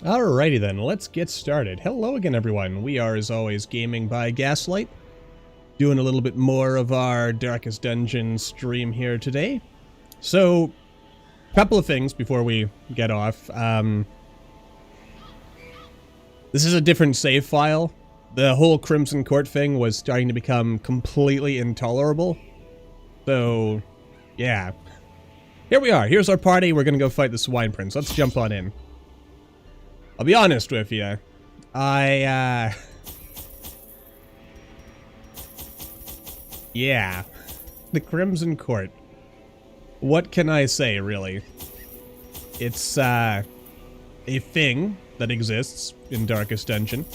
Alrighty then, let's get started. Hello again everyone, we are as always Gaming by Gaslight, doing a little bit more of our Darkest Dungeon stream here today. So, a couple of things before we get off. This is a different save file. The whole Crimson Court thing was starting to become completely intolerable. So, yeah. Here we are, here's our party, we're gonna go fight the Swine Prince. Let's jump on in. I'll be honest with you, yeah. The Crimson Court. What can I say, really? It's, a thing that exists in Darkest Dungeon.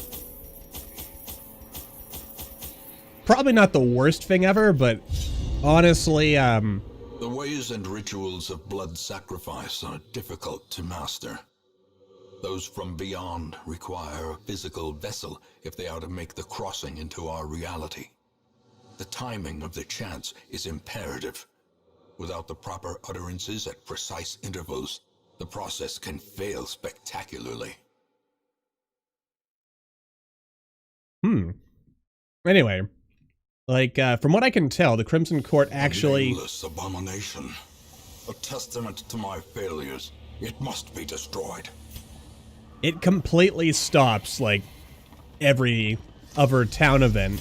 Probably not the worst thing ever, but honestly, The ways and rituals of blood sacrifice are difficult to master. Those from beyond require a physical vessel if they are to make the crossing into our reality. The timing of the chants is imperative. Without the proper utterances at precise intervals, the process can fail spectacularly. Anyway, like, from what I can tell, the Crimson Court actually... A nameless abomination. A testament to my failures. It must be destroyed. It completely stops, like, every other town event,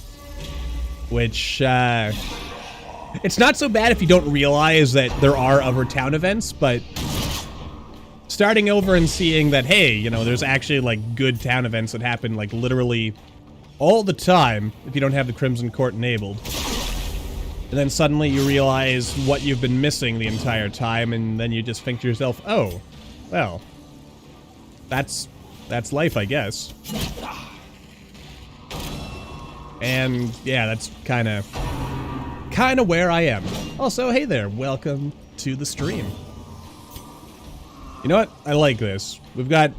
which, it's not so bad if you don't realize that there are other town events, but starting over and seeing that, hey, you know, there's actually, like, good town events that happen, like, literally all the time if you don't have the Crimson Court enabled. And then suddenly you realize what you've been missing the entire time, and then you just think to yourself, oh, well, that's life, I guess. And yeah, that's kind of where I am. Also, hey there, welcome to the stream. You know what? I like this. We've got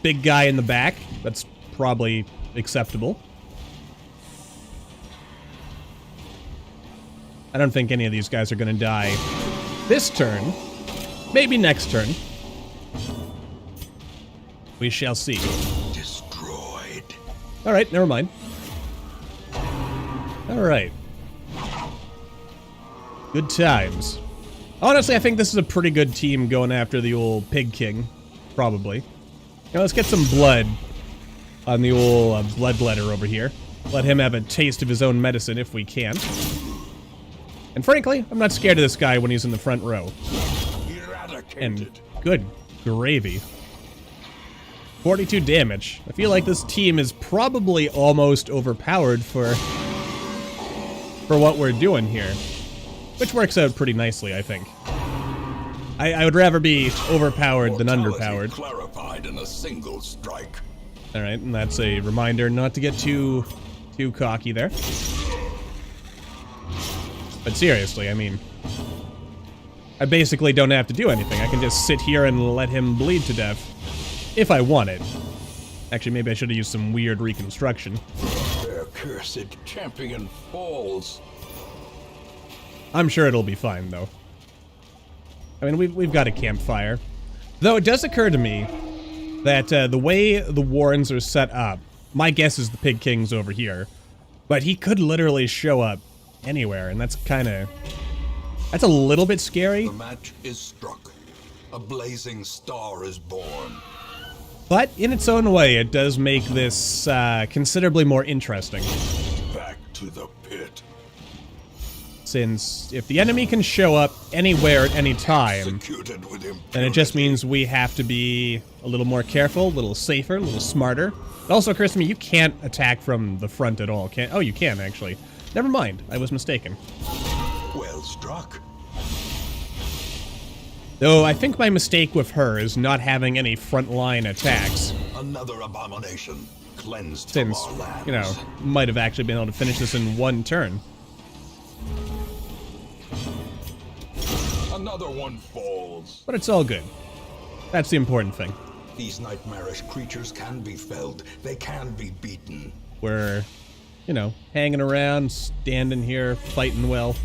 big guy in the back. That's probably acceptable. I don't think any of these guys are gonna die this turn. Maybe next turn. We shall see. Destroyed. Alright, never mind. Alright. Good times. Honestly, I think this is a pretty good team going after the old Pig King. Probably. Now let's get some blood on the old bloodletter over here. Let him have a taste of his own medicine if we can. And frankly, I'm not scared of this guy when he's in the front row. And good gravy. 42 damage. I feel like this team is probably almost overpowered for what we're doing here. Which works out pretty nicely, I think. I would rather be overpowered than underpowered. Clarified in a single strike. Alright, and that's a reminder not to get too cocky there. But seriously, I mean, I basically don't have to do anything. I can just sit here and let him bleed to death. If I want it. Actually, maybe I should have used some weird reconstruction. Their cursed champion falls. I'm sure it'll be fine, though. I mean, we've got a campfire. Though it does occur to me that the way the warrens are set up, my guess is the Pig King's over here. But he could literally show up anywhere, and that's a little bit scary. The match is struck. A blazing star is born. But in its own way, it does make this considerably more interesting. Back to the pit. Since if the enemy can show up anywhere at any time, then it just means we have to be a little more careful, a little safer, a little smarter. It also occurs to me you can't attack from the front at all. Oh, you can, actually. Never mind. I was mistaken. Well struck. Though I think my mistake with her is not having any frontline attacks. Another abomination cleansed Since, from our lands. you know, might have actually been able to finish this in one turn. Another one falls. But it's all good. That's the important thing. These nightmarish creatures can be felled. They can be beaten. We're, you know, hanging around, standing here, fighting well.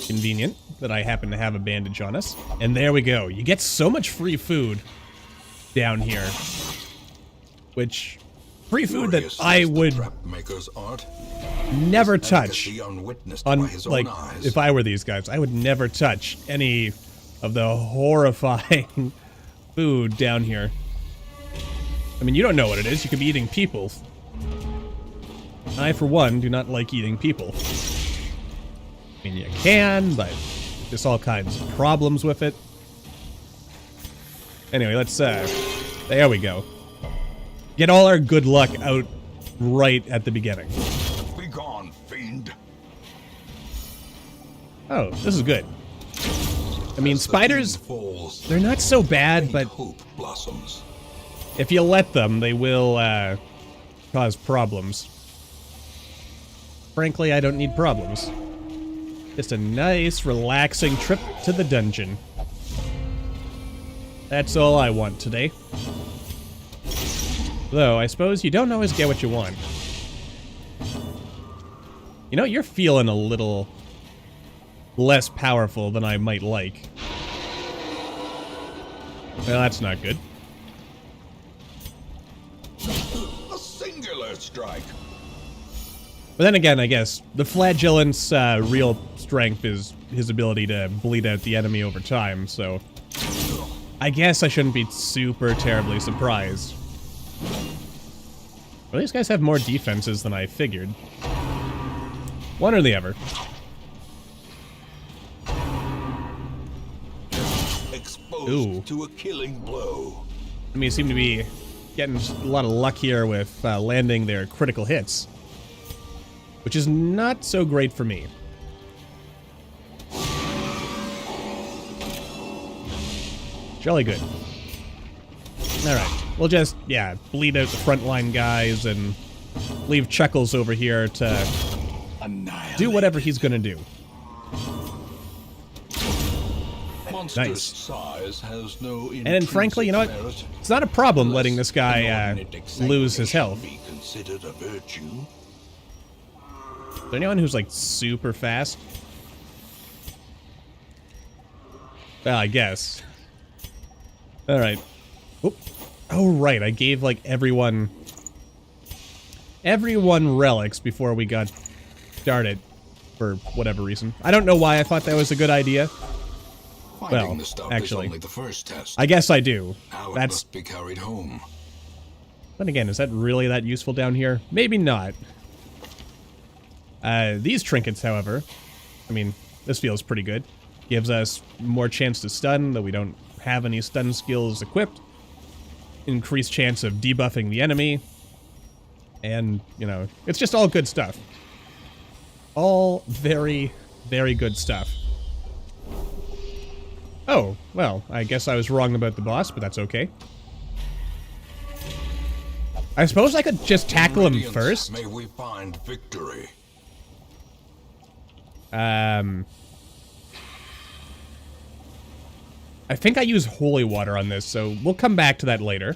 Convenient. that I happen to have a bandage on us. And there we go. You get so much free food down here. Which, free food that I would never touch on, like, if I were these guys. I would never touch any of the horrifying food down here. I mean, you don't know what it is. You could be eating people. I, for one, do not like eating people. I mean, you can, but there's all kinds of problems with it. Anyway, let's, there we go. Get all our good luck out right at the beginning. Be gone, fiend. Oh, this is good. I mean, spiders, they're not so bad, but if you let them, they will, cause problems. Frankly, I don't need problems. Just a nice, relaxing trip to the dungeon. That's all I want today. Though, I suppose you don't always get what you want. You know, you're feeling a little less powerful than I might like. Well, that's not good. A singular strike. But then again, I guess, the Flagellant's real strength is his ability to bleed out the enemy over time, so I guess I shouldn't be super terribly surprised. Well, these guys have more defenses than I figured. One or the other. Exposed to a killing blow. I mean, you seem to be getting a lot of luck here with landing their critical hits. Which is not so great for me. Jolly good. Alright, we'll just, yeah, bleed out the frontline guys and leave Chuckles over here to do whatever he's gonna do. Nice. Size has no and frankly, you know what? It's not a problem letting this guy lose his health. Is there anyone who's, like, super fast? Well, I guess. Alright. Oh, right, I gave, like, everyone relics before we got started, for whatever reason. I don't know why I thought that was a good idea. Well, actually, only the first test. I guess I do. Now it That's... must be carried home. Then again, is that really that useful down here? Maybe not. These trinkets, however, I mean, this feels pretty good. Gives us more chance to stun, though we don't have any stun skills equipped. Increased chance of debuffing the enemy. And, you know, it's just all good stuff. All very, very good stuff. Oh, well, I guess I was wrong about the boss, but that's okay. I suppose I could just tackle him first. May we find victory. I think I use holy water on this, so we'll come back to that later.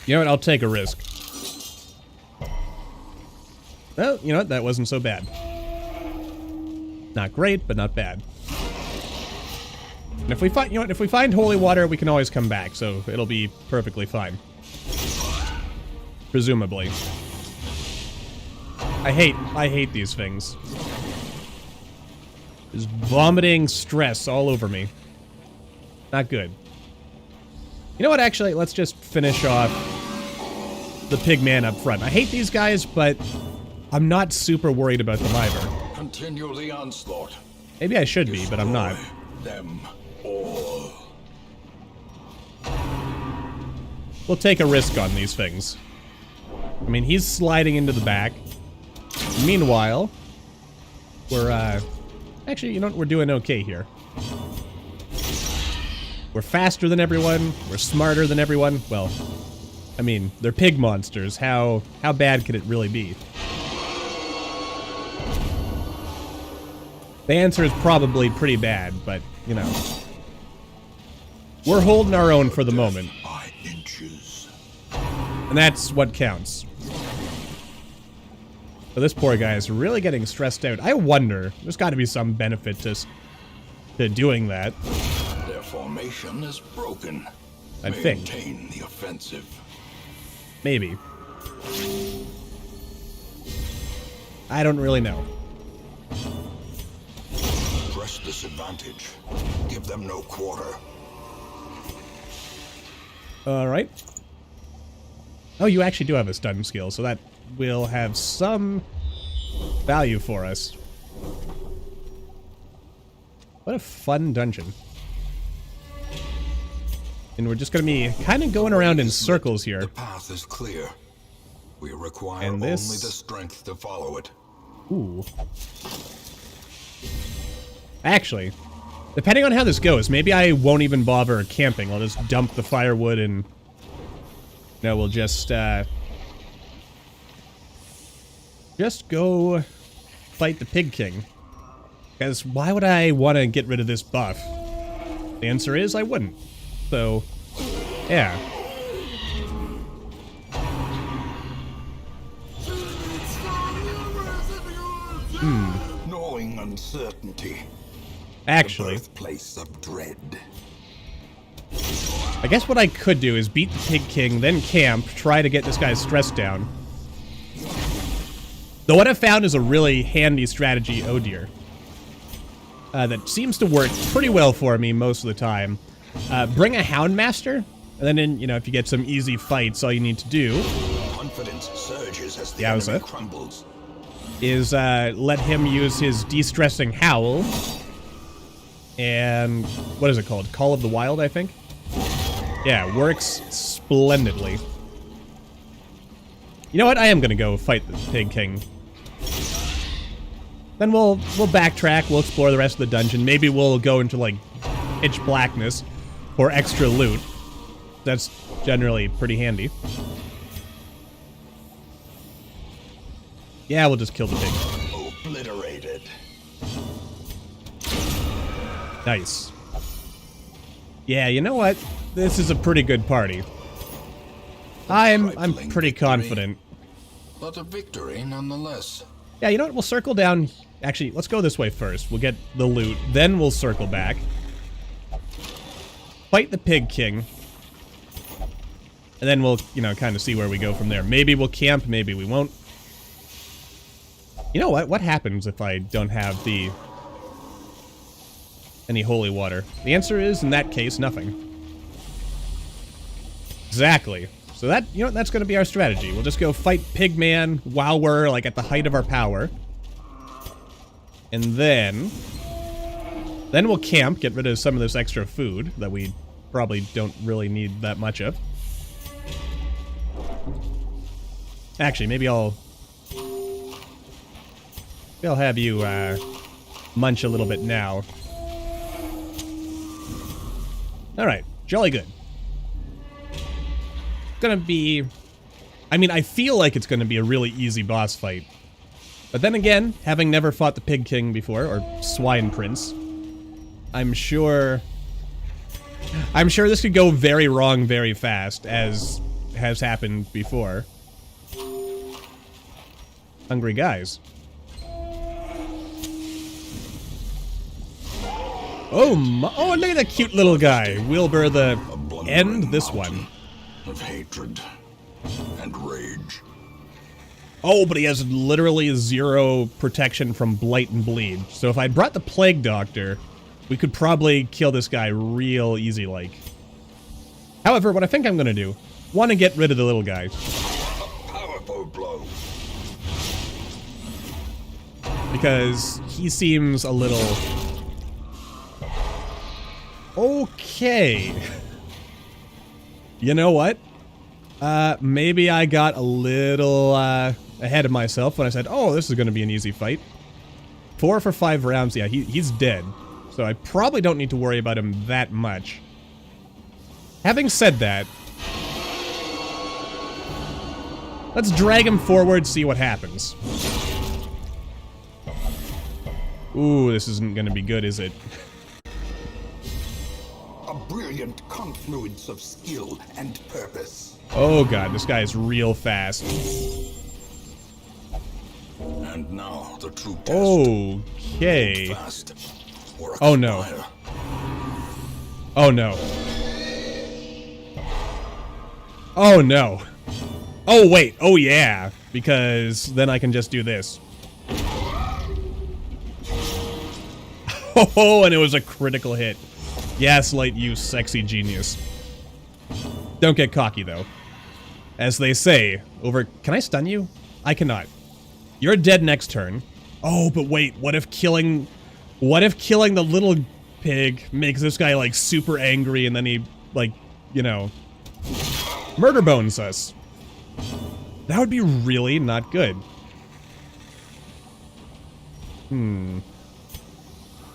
You know what? I'll take a risk. Well, you know what? That wasn't so bad. Not great, but not bad. And if we find, you know what? If we find holy water, we can always come back, so it'll be perfectly fine. Presumably. I hate these things. Just vomiting stress all over me. Not good. You know what, actually, let's just finish off the pigman up front. I hate these guys, but I'm not super worried about them either. Continue the onslaught. Maybe I should be, but I'm not. Them all. We'll take a risk on these things. I mean, he's sliding into the back. Meanwhile, we're, actually, you know what? We're doing okay here. We're faster than everyone. We're smarter than everyone. Well, I mean, they're pig monsters. How bad could it really be? The answer is probably pretty bad, but, you know. We're holding our own for the moment. By inches. And that's what counts. So this poor guy is really getting stressed out. I wonder, there's got to be some benefit to doing that. Their formation is broken. I think. Maintain the offensive. Maybe. I don't really know. Press this advantage. Give them no quarter. Alright. Oh, you actually do have a stun skill, so that will have some value for us. What a fun dungeon. And we're just going to be kind of going around in circles here. The path is clear. We require And only the this... strength to follow it. Ooh. Actually, depending on how this goes, maybe I won't even bother camping. I'll just dump the firewood and... No, we'll just go fight the Pig King. Because why would I want to get rid of this buff? The answer is I wouldn't. So, yeah. Knowing uncertainty. Actually, The birthplace of dread. I guess what I could do is beat the Pig King, then camp, try to get this guy's stress down. Though what I've found is a really handy strategy, oh dear, that seems to work pretty well for me most of the time. Bring a Houndmaster, and then, you know, if you get some easy fights, all you need to do Confidence surges as the enemy crumbles. is let him use his de-stressing howl. And what is it called? Call of the Wild, I think? Yeah, works splendidly. You know what? I am gonna go fight the Pig King. Then we'll backtrack, we'll explore the rest of the dungeon. Maybe we'll go into, like, pitch blackness for extra loot. That's generally pretty handy. Yeah, we'll just kill the pig. Obliterated. Nice. Yeah, you know what? This is a pretty good party. I'm pretty confident. But a victory nonetheless. Yeah, you know what? We'll circle down. Actually, let's go this way first. We'll get the loot, then we'll circle back. Fight the Pig King. And then we'll, you know, kind of see where we go from there. Maybe we'll camp, maybe we won't. You know what? What happens if I don't have any holy water? The answer is, in that case, nothing. Exactly. So that, you know, that's going to be our strategy. We'll just go fight Pigman while we're, like, at the height of our power. And then we'll camp, get rid of some of this extra food that we probably don't really need that much of. Actually, maybe I'll have you munch a little bit now. Alright, jolly good. It's gonna be... I mean, I feel like it's gonna be a really easy boss fight. But then again, having never fought the Pig King before, or Swine Prince, I'm sure this could go very wrong very fast, as has happened before. Hungry guys. Oh, look at that cute little guy. Wilbur the end this one. Of hatred and rage. Oh, but he has literally 0 protection from blight and bleed. So if I brought the Plague Doctor, we could probably kill this guy real easy like. However, what I think I'm gonna do, want to get rid of the little guy. A powerful blow. Because he seems a little... Okay. You know what? Maybe I got a little ahead of myself when I said, oh, this is going to be an easy fight. 4 for 5 rounds. Yeah, he's dead. So I probably don't need to worry about him that much. Having said that, let's drag him forward, see what happens. Ooh, this isn't going to be good, is it? A brilliant confluence of skill and purpose. Oh god, this guy is real fast. And now the true test. Okay. Fast or Oh no. expire. Oh no. Oh no. Oh wait. Oh yeah. Because then I can just do this. Oh, and it was a critical hit. Gaslight, you sexy genius. Don't get cocky though. As they say, over... Can I stun you? I cannot. You're dead next turn. Oh, but wait, what if killing the little pig makes this guy, like, super angry and then he, like, you know, murder bones us? That would be really not good. To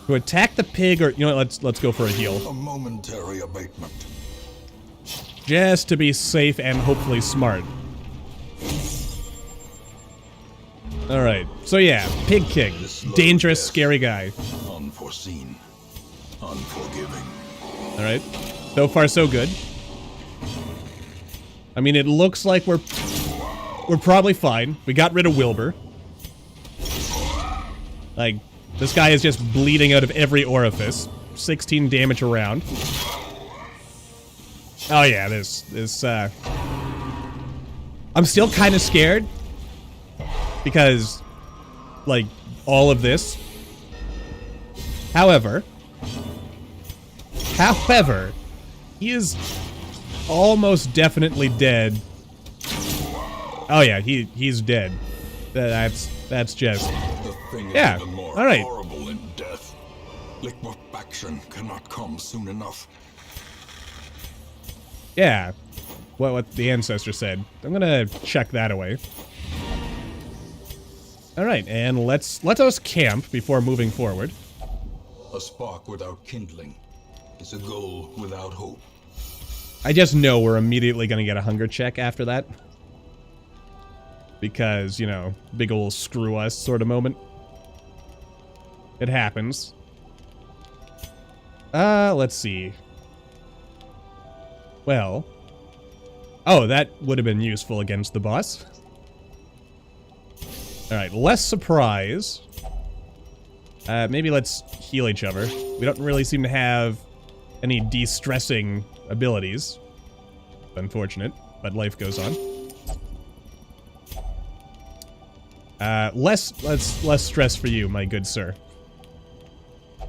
attack the pig, or, you know what, let's go for a heal. A momentary abatement. Just to be safe and hopefully smart. Alright, so yeah, Pig King. Dangerous, scary guy. Unforeseen. Unforgiving. Alright, so far so good. I mean, it looks like we're probably fine. We got rid of Wilbur. Like, this guy is just bleeding out of every orifice. 16 damage around. Oh yeah, this I'm still kind of scared. Because, like, all of this. However, he is almost definitely dead. Oh yeah, he's dead. That's just... The thing is Yeah, even more alright. horrible in death. Liquefaction cannot come soon enough. Yeah, what the ancestor said. I'm gonna check that away. Alright, and let us camp before moving forward. A spark without kindling is a goal without hope. I just know we're immediately gonna get a hunger check after that. Because, you know, big ol' screw us sort of moment. It happens. Let's see. Well. Oh, that would have been useful against the boss. Alright, less surprise. Maybe let's heal each other. We don't really seem to have any de-stressing abilities. Unfortunate, but life goes on. Less stress for you, my good sir.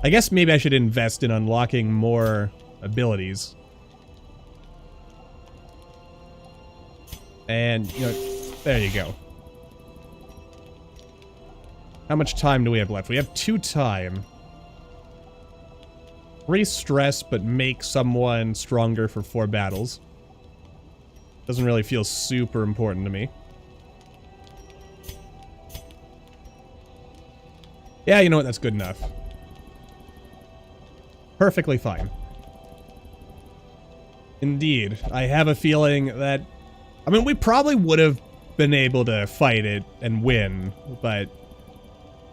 I guess maybe I should invest in unlocking more abilities. And, you know, there you go. How much time do we have left? We have 2 time. 3 stress, but make someone stronger for 4 battles. Doesn't really feel super important to me. Yeah, you know what? That's good enough. Perfectly fine. Indeed. I have a feeling that... I mean, we probably would have been able to fight it and win, but...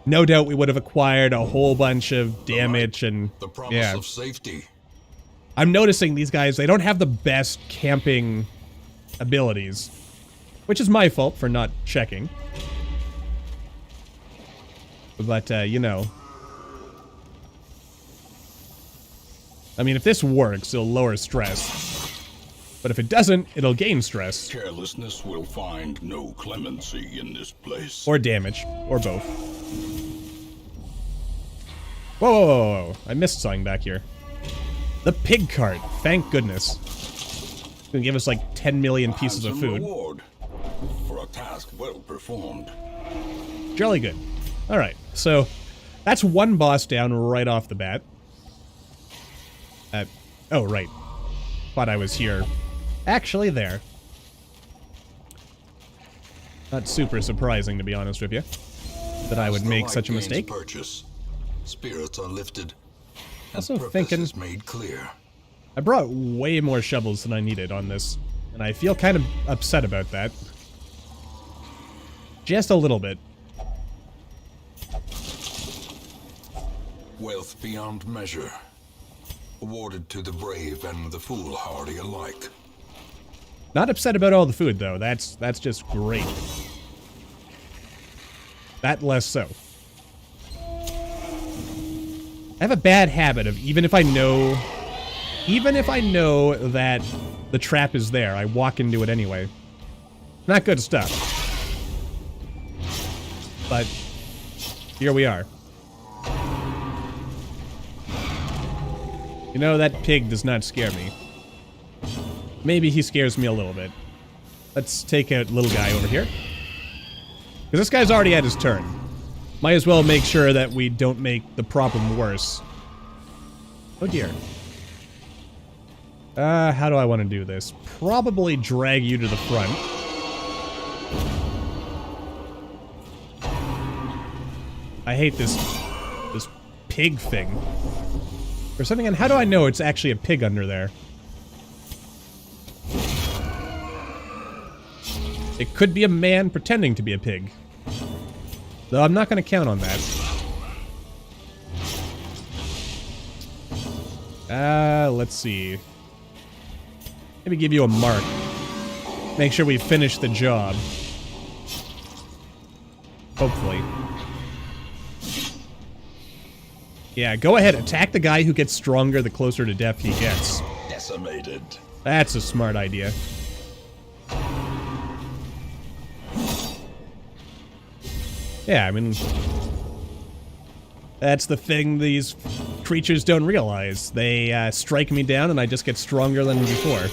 no doubt we would have acquired a whole bunch of damage and... The promise of safety. I'm noticing these guys, they don't have the best camping abilities. Which is my fault for not checking. But, you know. I mean, if this works, it'll lower stress. But if it doesn't, it'll gain stress. Carelessness will find no clemency in this place. Or damage. Or both. Whoa, whoa, whoa, whoa. I missed something back here. The pig cart. Thank goodness. It's gonna give us like 10 million pieces of food. Reward for a task well performed. Jolly good. Alright, so that's one boss down right off the bat. Oh, right. Thought I was here. Actually, there. Not super surprising, to be honest with you, that I would make such a mistake. Purchase, spirits are lifted, and Also purpose thinking... is made clear. I brought way more shovels than I needed on this, and I feel kind of upset about that. Just a little bit. Wealth beyond measure, awarded to the brave and the foolhardy alike. Not upset about all the food, though. That's just great. That less so. I have a bad habit of even if I know that the trap is there, I walk into it anyway. Not good stuff. But here we are. You know, that pig does not scare me. Maybe he scares me a little bit. Let's take a little guy over here. Because this guy's already had his turn. Might as well make sure that we don't make the problem worse. Oh dear. How do I want to do this? Probably drag you to the front. I hate this pig thing. For something, and how do I know it's actually a pig under there? It could be a man pretending to be a pig. Though I'm not going to count on that. Let's see. Maybe give you a mark. Make sure we finish the job. Hopefully. Yeah, go ahead. Attack the guy who gets stronger the closer to death he gets. Decimated. That's a smart idea. Yeah, I mean, that's the thing these creatures don't realize. They strike me down and I just get stronger than before.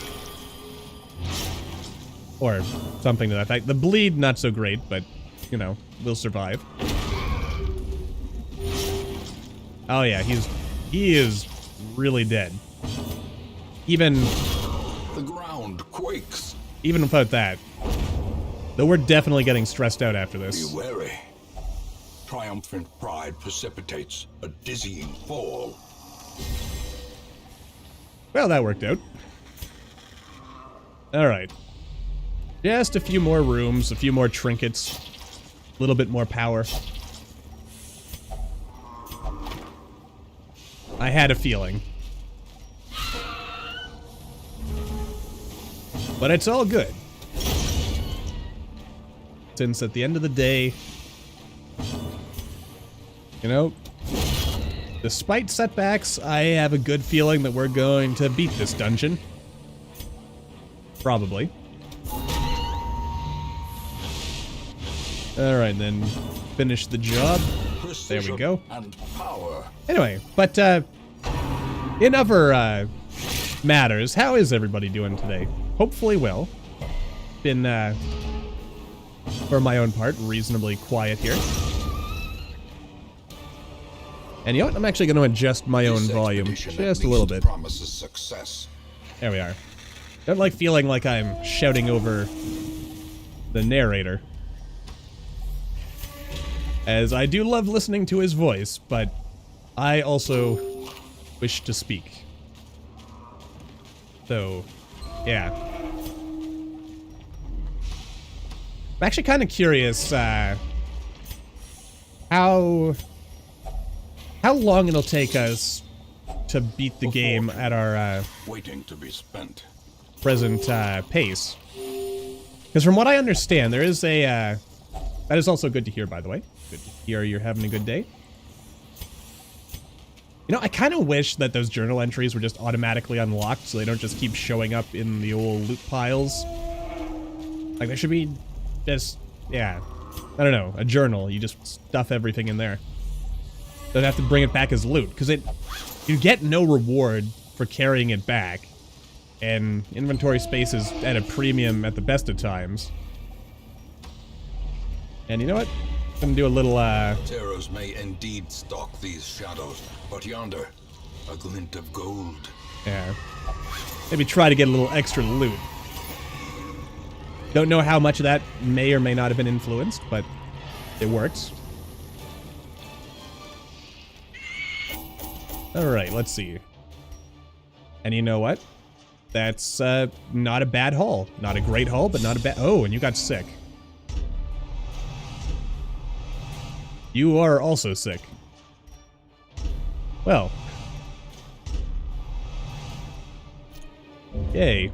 Or something to that effect. The bleed, not so great, but, you know, we'll survive. Oh yeah, he is really dead. Even... The ground quakes. Even without that. Though we're definitely getting stressed out after this. Be wary. Triumphant pride precipitates a dizzying fall. Well, that worked out. Alright. Just a few more rooms, a few more trinkets. A little bit more power. I had a feeling. But it's all good. Since at the end of the day, you know, despite setbacks, I have a good feeling that we're going to beat this dungeon. Probably. Alright then, finish the job. There we go. And power. Anyway, but in other matters, how is everybody doing today? Hopefully well. Been, for my own part, reasonably quiet here. And you know what? I'm actually going to adjust my own volume just a little bit. Promises success. There we are. Don't like feeling like I'm shouting over the narrator. As I do love listening to his voice, but I also wish to speak. So, yeah. I'm actually kind of curious how long it'll take us to beat the game at our waiting to be spent. Present pace. Because from what I understand, there is a that is also good to hear, by the way. Good to hear you're having a good day. You know, I kind of wish that those journal entries were just automatically unlocked so they don't just keep showing up in the old loot piles. Like, there should be just, yeah, I don't know, a journal. You just stuff everything in there. Don't have to bring it back as loot, because you get no reward for carrying it back, and inventory space is at a premium at the best of times. And you know what? I'm gonna do a little, Terrors may indeed stalk these shadows, but yonder, a glint of gold. Yeah. Maybe try to get a little extra loot. Don't know how much of that may or may not have been influenced, but it works. Alright, let's see. And you know what? That's, not a bad haul. Not a great haul, but not a bad... Oh, and you got sick. You are also sick. Well. Yay.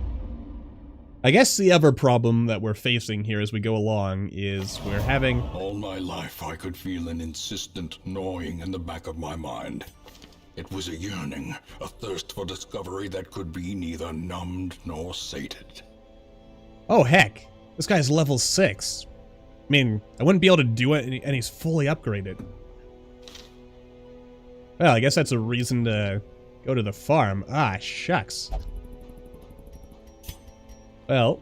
I guess the other problem that we're facing here as we go along is we're having... All my life I could feel an insistent gnawing in the back of my mind. It was a yearning, a thirst for discovery that could be neither numbed nor sated. Oh, heck. This guy's level 6. I mean, I wouldn't be able to do it, and he's fully upgraded. Well, I guess that's a reason to go to the farm. Ah, shucks. Well,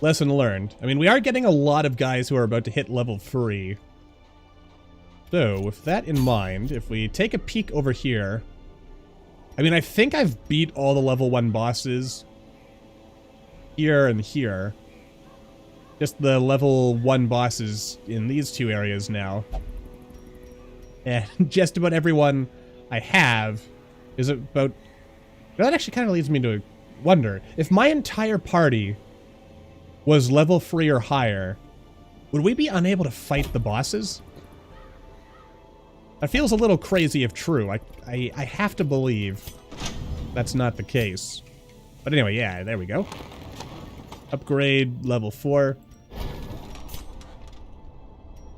lesson learned. I mean, we are getting a lot of guys who are about to hit level 3. So, with that in mind, if we take a peek over here... I mean, I think I've beat all the level 1 bosses here and here. Just the level 1 bosses in these two areas now. And just about everyone I have is about... Well, that actually kind of leads me to wonder, if my entire party was level 3 or higher, would we be unable to fight the bosses? That feels a little crazy if true. I have to believe that's not the case. But anyway, yeah, there we go. Upgrade level 4.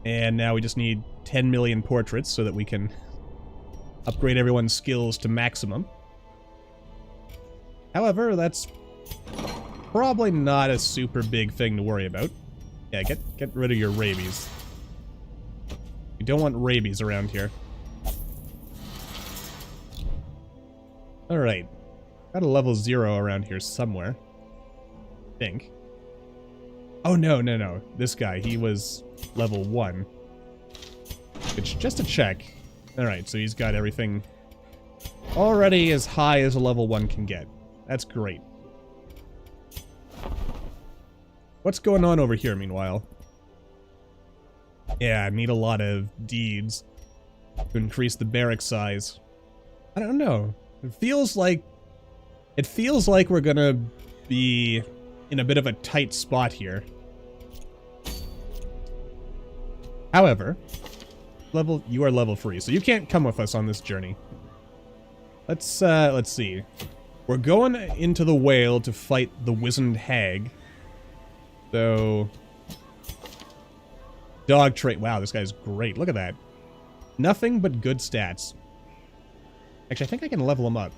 And now we just need 10 million portraits so that we can upgrade everyone's skills to maximum. However, that's probably not a super big thing to worry about. Yeah, get rid of your rabies. We don't want rabies around here. Alright. Got a level 0 around here somewhere. I think. Oh, no. This guy, he was level 1. It's just a check. Alright, so he's got everything already as high as a level 1 can get. That's great. What's going on over here, meanwhile? Yeah, I need a lot of deeds to increase the barrack size. I don't know. It feels like we're gonna be in a bit of a tight spot here. However, you are level 3, so you can't come with us on this journey. Let's see. We're going into the whale to fight the wizened hag. So, dog trait. Wow, this guy's great. Look at that. Nothing but good stats. Actually, I think I can level him up.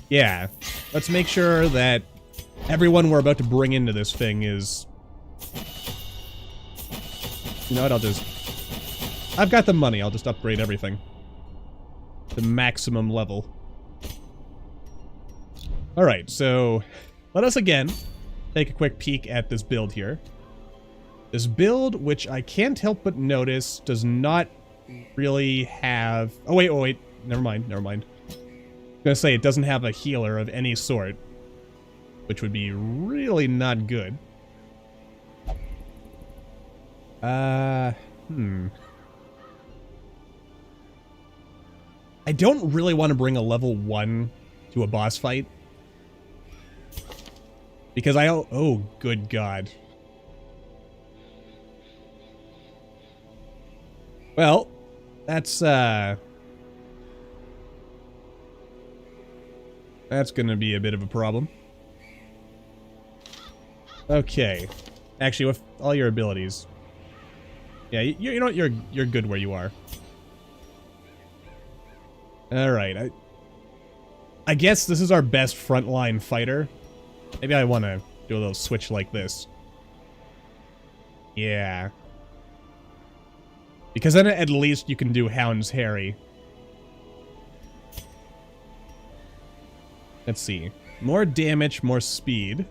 Yeah. Let's make sure that everyone we're about to bring into this thing is... You know what, I've got the money, I'll just upgrade everything to maximum level. Alright, so let us again take a quick peek at this build here. This build, which I can't help but notice, does not really have... Oh wait, never mind. I was gonna say, it doesn't have a healer of any sort, which would be really not good. I don't really want to bring a level 1 to a boss fight. Because oh, good God. Well, that's gonna be a bit of a problem. Okay. Actually, with all your abilities... Yeah, you know what? You're good where you are. Alright, I guess this is our best frontline fighter. Maybe I want to do a little switch like this. Yeah. Because then at least you can do Hound's Harry. Let's see. More damage, more speed.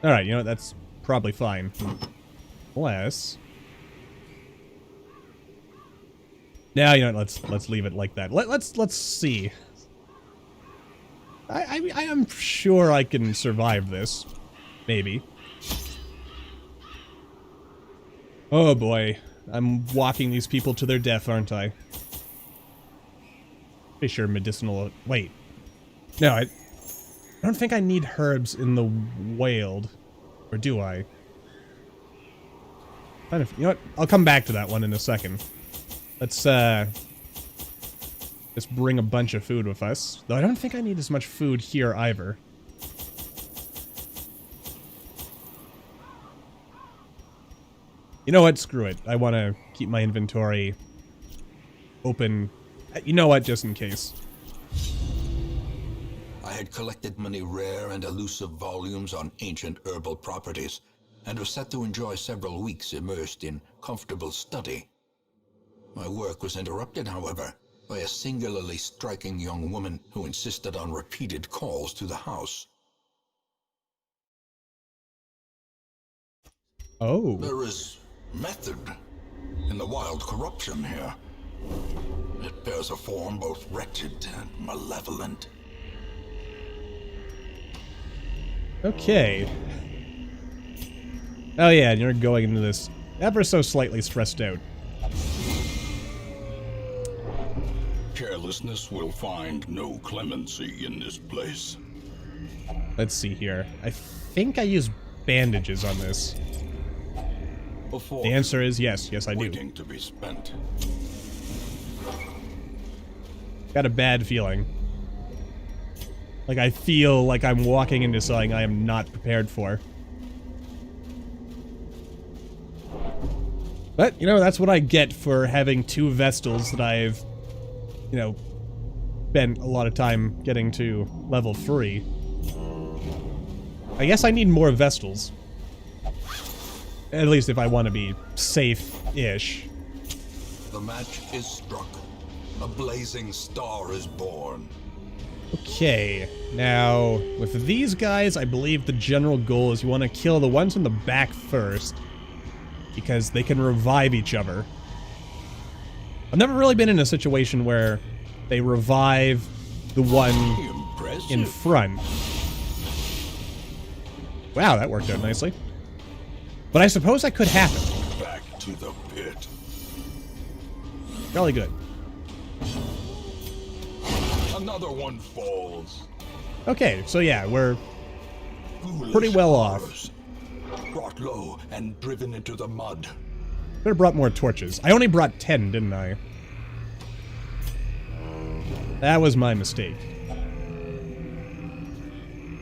Alright, you know what? That's probably fine. Unless... Now, you know what? Let's leave it like that. Let's see. I am sure I can survive this. Maybe. Oh boy. I'm walking these people to their death, aren't I? Pretty sure medicinal... Wait. No, I don't think I need herbs in the Whaled. Or do I? You know what? I'll come back to that one in a second. Let's Just bring a bunch of food with us. Though I don't think I need as much food here either. You know what? Screw it. I want to keep my inventory open. You know what? Just in case. I had collected many rare and elusive volumes on ancient herbal properties, and was set to enjoy several weeks immersed in comfortable study. My work was interrupted, however, by a singularly striking young woman who insisted on repeated calls to the house. Oh. There is method in the wild corruption here. It bears a form both wretched and malevolent. Okay. Oh yeah, and you're going into this ever so slightly stressed out. Carelessness will find no clemency in this place. Let's see here. I think I use bandages on this. The answer is yes. Yes, I do. Waiting to be spent. Got a bad feeling. Like, I feel like I'm walking into something I am not prepared for. But, you know, that's what I get for having 2 Vestals that I've, you know, spent a lot of time getting to level 3. I guess I need more Vestals. At least if I want to be safe-ish. The match is struck. A blazing star is born. Okay, now, with these guys, I believe the general goal is you want to kill the ones in the back first, because they can revive each other. I've never really been in a situation where they revive the one in front. Wow, that worked out nicely. But I suppose that could happen. Back to the pit. Really good. Another one falls. Okay, so yeah, we're Foolish pretty well horrors. off. Brought low and driven into the mud. Could have brought more torches. I only brought 10, didn't I? That was my mistake.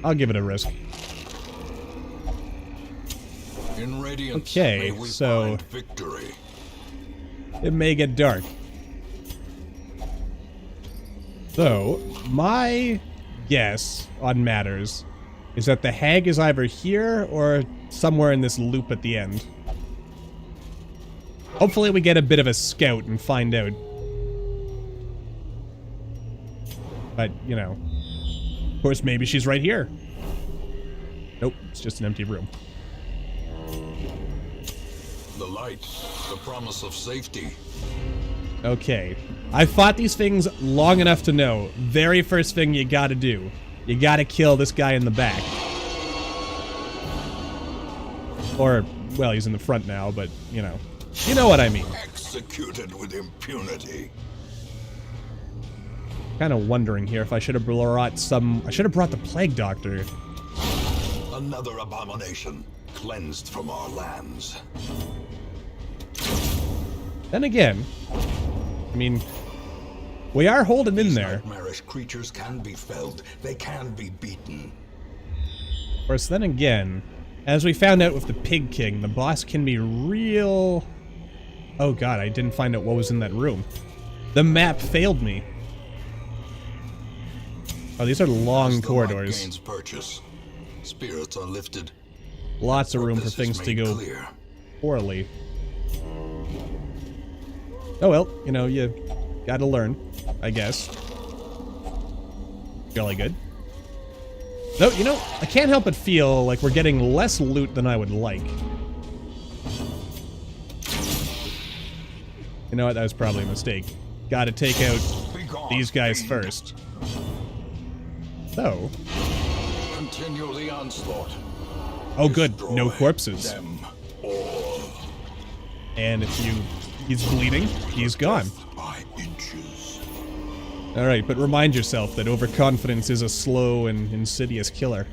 I'll give it a risk. In radiance, Okay, may we so find victory. it may get dark. So, my guess on matters is that the hag is either here or somewhere in this loop at the end. Hopefully we get a bit of a scout and find out. But, you know, of course maybe she's right here. Nope, it's just an empty room. The light, the promise of safety. Okay. I fought these things long enough to know. Very first thing you gotta do. You gotta kill this guy in the back. Or, well, he's in the front now, but, you know. You know what I mean. Executed with impunity. Kind of wondering here if I should have brought some... I should have brought the Plague Doctor. Another abomination, cleansed from our lands. Then again, I mean, we are holding in These there. nightmarish creatures can be felled. They can be beaten. Of course, then again, as we found out with the Pig King, the boss can be real... Oh god, I didn't find out what was in that room. The map failed me. Oh, these are long As the corridors. light gains purchase, spirits are lifted. Lots of room for Purpose is things to made go clear. poorly. Oh well, you know, you gotta learn, I guess. Jolly good. Though, you know, I can't help but feel like we're getting less loot than I would like. You know what, that was probably a mistake. Gotta take out these guys first. So. Continue the onslaught. Oh good, no Destroy corpses. them all. And if he's bleeding, he's gone. By inches. Alright, but remind yourself that overconfidence is a slow and insidious killer.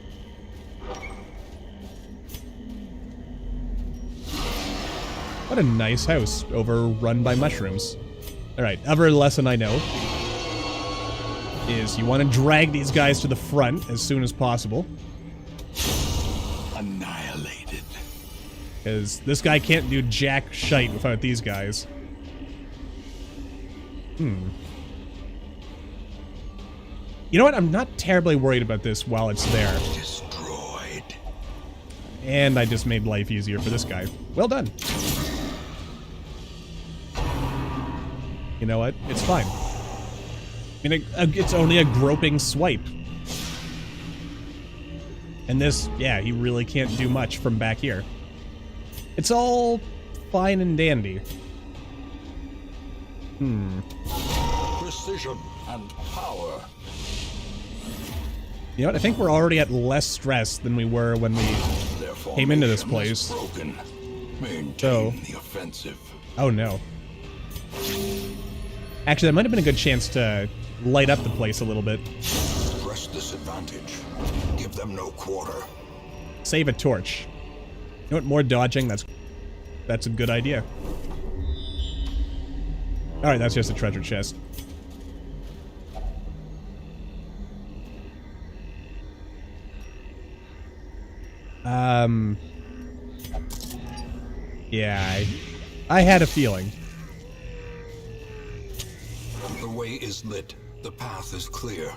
What a nice house, overrun by mushrooms. Alright, other lesson I know. is you want to drag these guys to the front as soon as possible. Annihilated. Because this guy can't do jack shite without these guys. You know what? I'm not terribly worried about this while it's there. Destroyed. And I just made life easier for this guy. Well done. You know what? It's fine. I mean, it's only a groping swipe. And this, yeah, he really can't do much from back here. It's all fine and dandy. Precision and power. You know what? I think we're already at less stress than we were when we Their came into this formation is place. broken. Maintain So- the offensive. Oh no. Actually, that might have been a good chance to light up the place a little bit. Press this advantage. Give them no quarter. Save a torch. You know what? More dodging. That's a good idea. Alright, that's just a treasure chest. Yeah, I had a feeling. The way is lit. The path is clear.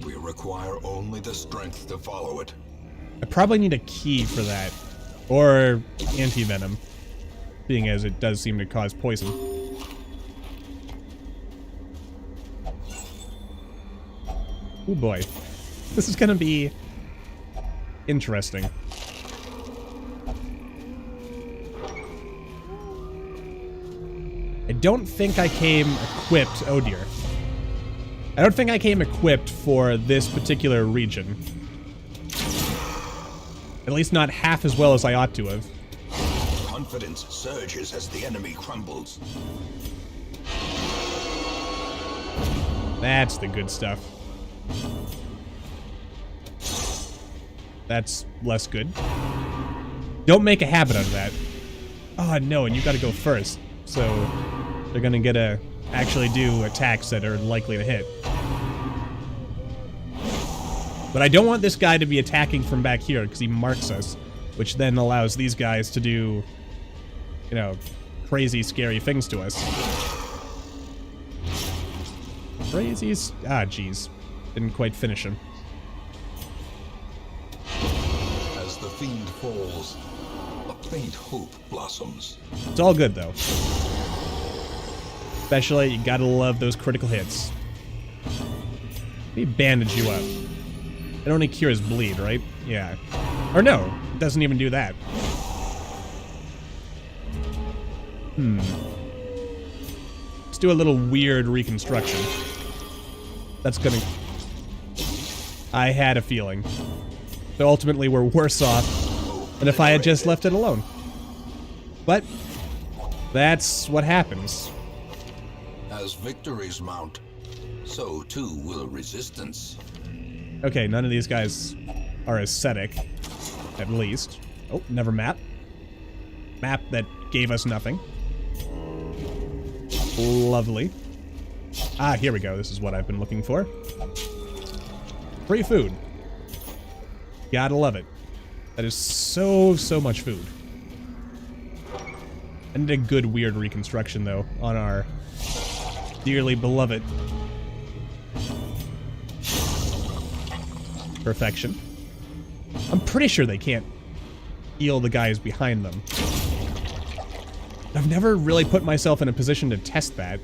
We require only the strength to follow it. I probably need a key for that. Or anti-venom. Being as it does seem to cause poison. Oh boy. This is gonna be interesting. I don't think I came equipped. Oh dear. I don't think I came equipped for this particular region. At least not half as well as I ought to have. Confidence surges as the enemy crumbles. That's the good stuff. That's less good. Don't make a habit out of that. Oh no, and you gotta go first. So they're gonna get to actually do attacks that are likely to hit. But I don't want this guy to be attacking from back here because he marks us, which then allows these guys to do, you know, crazy, scary things to us. Crazy. Ah, jeez. Didn't quite finish him. As the fiend falls, a faint hope blossoms. It's all good, though. Especially, you gotta love those critical hits. Let me bandage you up. It only cures bleed, right? Yeah. Or no, it doesn't even do that. Let's do a little weird reconstruction. That's gonna... I had a feeling. So ultimately, we're worse off than if I had just left it alone. But that's what happens. As victories mount, so too will resistance. Okay, none of these guys are ascetic, at least. Oh, never map. Map that gave us nothing. Lovely. Ah, here we go. This is what I've been looking for. Free food. Gotta love it. That is so much food. I need a good, weird reconstruction, though, on our dearly beloved. Perfection. I'm pretty sure they can't heal the guys behind them. I've never really put myself in a position to test that.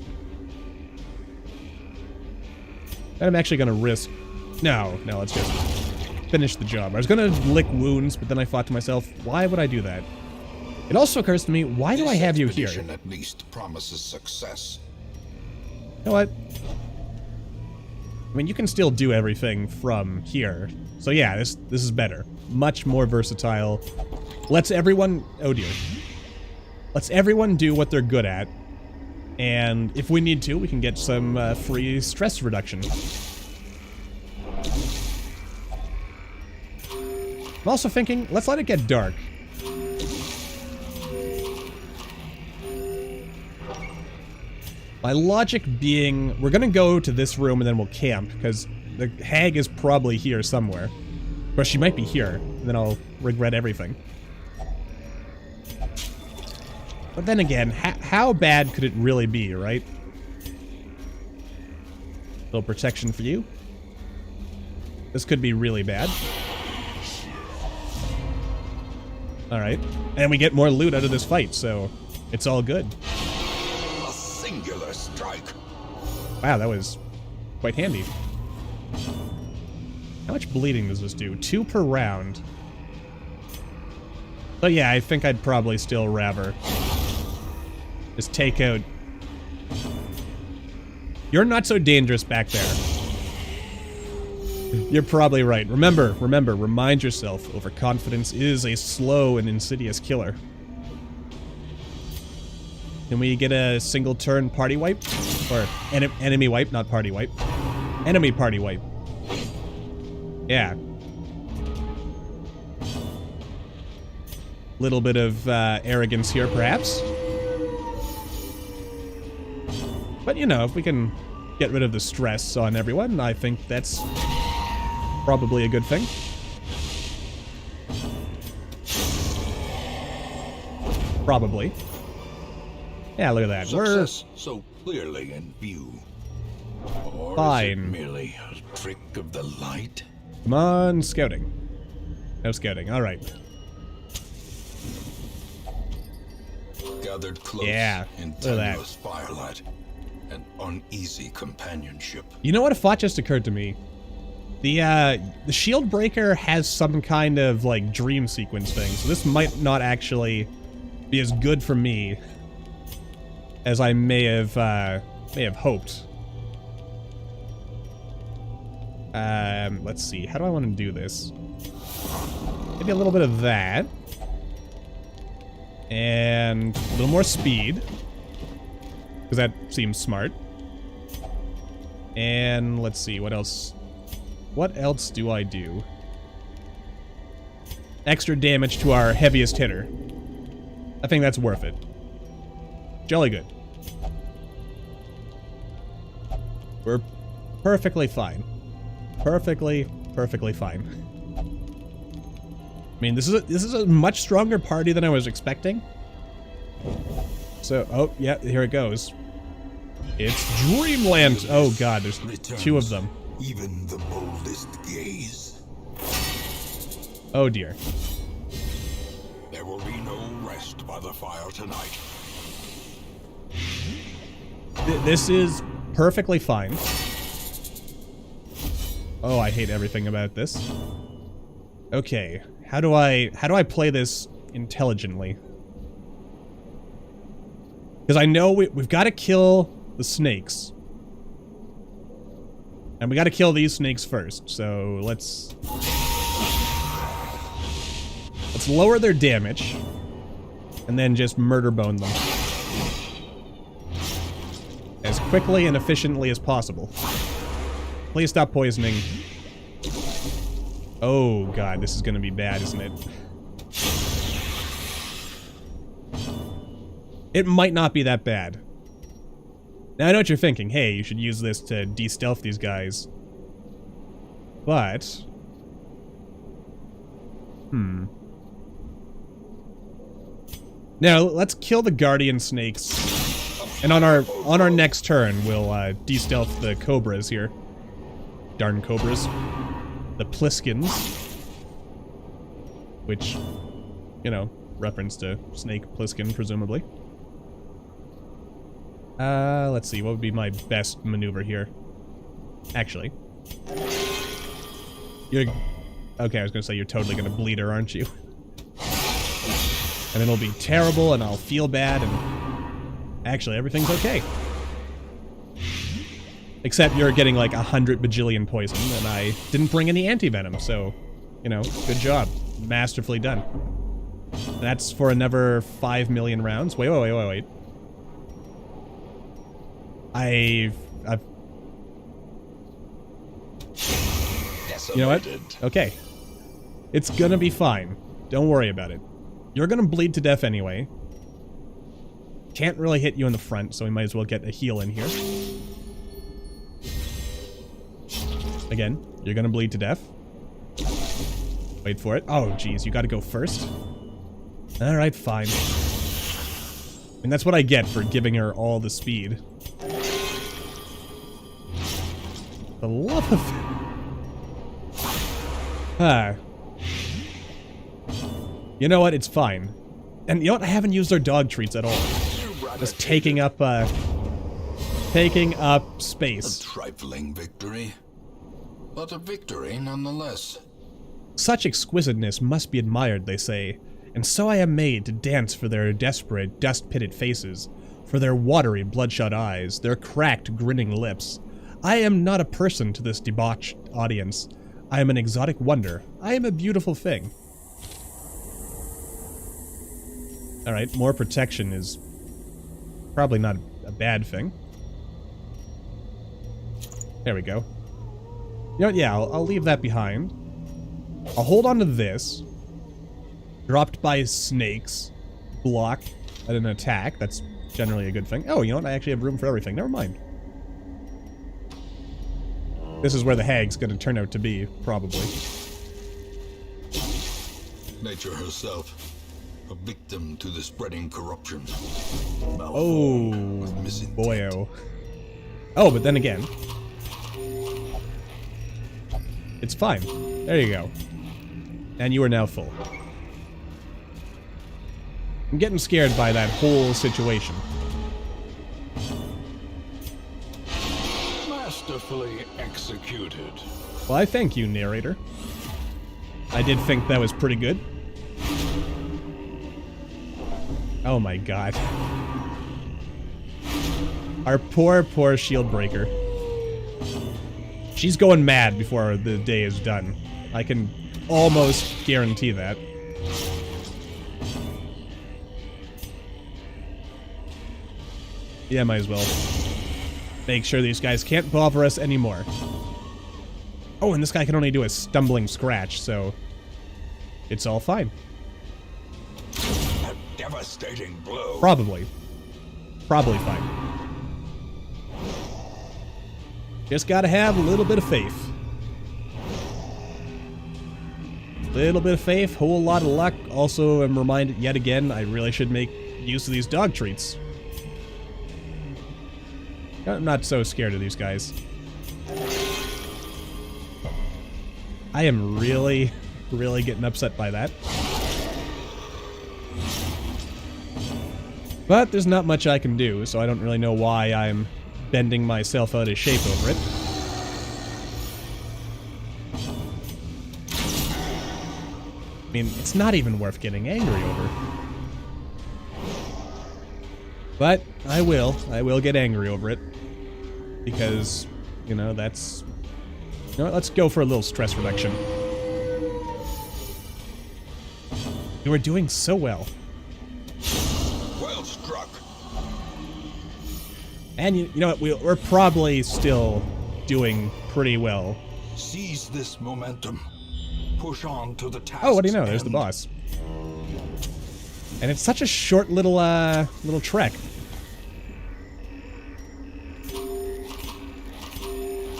And I'm actually gonna risk... No, let's just finish the job. I was gonna lick wounds, but then I thought to myself, why would I do that? It also occurs to me, why do I have you here? This expedition at least promises success. You know what? I mean, you can still do everything from here. So yeah, this is better. Much more versatile. Lets everyone... Oh dear. Lets everyone do what they're good at. And if we need to, we can get some free stress reduction. I'm also thinking, let's let it get dark. My logic being, we're gonna go to this room and then we'll camp, because the hag is probably here somewhere. Or she might be here, and then I'll regret everything. But then again, how bad could it really be, right? Little protection for you. This could be really bad. Alright. And we get more loot out of this fight, so it's all good. A singular strike. Wow, that was quite handy. How much bleeding does this do? 2 per round. But yeah, I think I'd probably still Raver. Just take out... You're not so dangerous back there. You're probably right. Remember, remind yourself, overconfidence is a slow and insidious killer. Can we get a single turn party wipe? Or enemy wipe, not party wipe. Enemy party wipe. Yeah. Little bit of arrogance here, perhaps. But, you know, if we can get rid of the stress on everyone, I think that's probably a good thing. Probably. Yeah, look at that. Success so clearly in view. Or fine. Is it merely a trick of the light? Come on, scouting. No scouting. All right. Gathered close Yeah, in look at that. tenuous firelight and uneasy companionship. You know what a thought just occurred to me? The shield breaker has some kind of like dream sequence thing, so this might not actually be as good for me as I may have hoped. Let's see. How do I want to do this? Maybe a little bit of that. And a little more speed. Because that seems smart. And let's see, what else? What else do I do? Extra damage to our heaviest hitter. I think that's worth it. Jolly good. We're perfectly fine. Perfectly fine. I mean, this is a much stronger party than I was expecting. So, oh, yeah, here it goes. It's Dreamland. Oh god, there's 2 of them. Even the boldest gaze. Oh dear. There will be no rest by the fire tonight. This is perfectly fine. Oh, I hate everything about this. Okay, how do I play this intelligently? Because I know we've got to kill the snakes. And we got to kill these snakes first. So let's lower their damage and then just murder bone them as quickly and efficiently as possible. Please stop poisoning. Oh god, this is gonna be bad, isn't it? It might not be that bad. Now I know what you're thinking. Hey, you should use this to de-stealth these guys. But... Now, let's kill the guardian snakes. And on our next turn, we'll de-stealth the cobras here. Darn cobras. The Pliskins. Which, you know, reference to Snake Pliskin, presumably. Let's see, what would be my best maneuver here? Actually. Okay, I was gonna say you're totally gonna bleed her, aren't you? And it'll be terrible, and I'll feel bad, and... Actually, everything's okay. Except you're getting like 100 bajillion poison, and I didn't bring any anti-venom, so... You know, good job. Masterfully done. That's for another 5 million rounds. Wait. I've... You know what? Okay. It's gonna be fine. Don't worry about it. You're gonna bleed to death anyway. Can't really hit you in the front, so we might as well get a heal in here. Again, you're gonna bleed to death. Wait for it. Oh, geez, you gotta go first. Alright, fine. I mean, that's what I get for giving her all the speed. The love of... Ah. You know what? It's fine. And you know what? I haven't used our dog treats at all. Just taking up space. A trifling victory, but a victory nonetheless. Such exquisiteness must be admired, they say, and so I am made to dance for their desperate, dust-pitted faces, for their watery, bloodshot eyes, their cracked, grinning lips. I am not a person to this debauched audience. I am an exotic wonder. I am a beautiful thing. Alright, more protection is probably not a bad thing. There we go. You know what, yeah, I'll leave that behind. I'll hold on to this. Dropped by snakes. Block at an attack. That's generally a good thing. Oh, you know what, I actually have room for everything. Never mind. This is where the hag's gonna turn out to be, probably. Nature herself, a victim to the spreading corruption. Oh, boyo. Oh, but then again, it's fine. There you go. And you are now full. I'm getting scared by that whole situation. Masterfully executed. Well, I thank you, narrator. I did think that was pretty good. Oh my god. Our poor, poor shield breaker. She's going mad before the day is done. I can almost guarantee that. Yeah, might as well. Make sure these guys can't bother us anymore. Oh, and this guy can only do a stumbling scratch, so it's all fine. A devastating blow. Probably. Probably fine. Just gotta have a little bit of faith. Little bit of faith, whole lot of luck. Also, I'm reminded yet again, I really should make use of these dog treats. I'm not so scared of these guys. I am really, really getting upset by that. But there's not much I can do, so I don't really know why I'm bending myself out of shape over it. I mean, it's not even worth getting angry over. But I will get angry over it. Because, you know, that's... You know what, let's go for a little stress reduction. You are doing so well. Well struck. And you know what, we're probably still doing pretty well. Seize this momentum. Push on to the task. Oh, what do you know? There's the boss. And it's such a short little, little trek.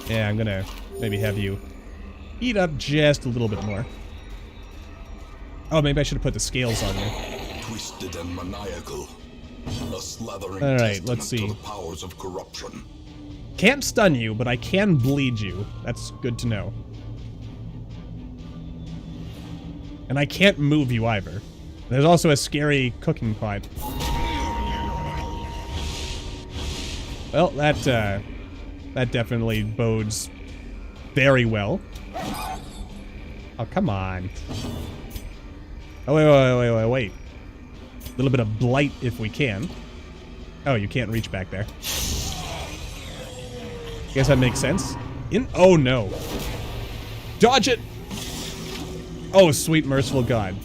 Yeah, I'm gonna maybe have you eat up just a little bit more. Oh, maybe I should have put the scales on you. Twisted and maniacal. A slathering All right, testament let's see. to the powers of corruption. Can't stun you, but I can bleed you. That's good to know. And I can't move you either. There's also a scary cooking pot. Well, that definitely bodes very well. Oh, come on. Oh, wait. A little bit of blight if we can. Oh, you can't reach back there. Guess that makes sense. Oh, no. Dodge it! Oh, sweet merciful God.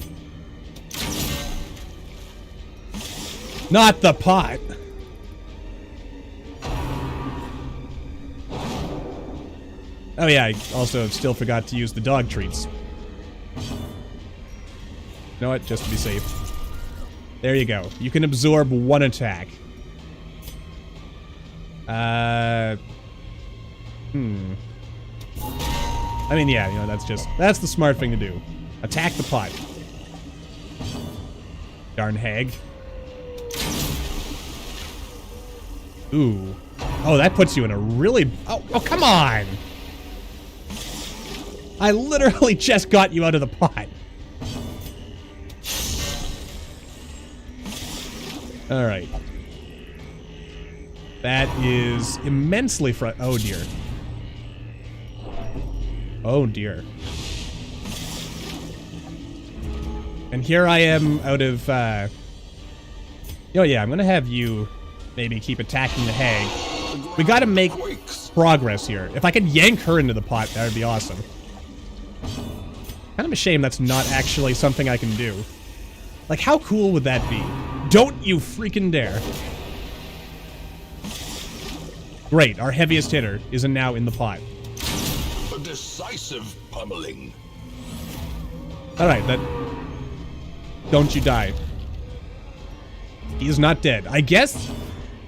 Not the pot! Oh yeah, I also still forgot to use the dog treats. You know what? Just to be safe. There you go. You can absorb 1 attack. I mean, yeah, you know, that's the smart thing to do. Attack the pot. Darn hag. Ooh. Oh, that puts you in a really... Oh, come on! I literally just got you out of the pot. Alright. That is immensely oh dear. Oh dear. And here I am out of, oh yeah, I'm gonna have you maybe keep attacking the hag. We gotta make progress here. If I could yank her into the pot, that would be awesome. Kind of a shame that's not actually something I can do. Like, how cool would that be? Don't you freaking dare. Great, our heaviest hitter is now in the pot. A decisive pummeling. Alright, that... Don't you die. He is not dead. I guess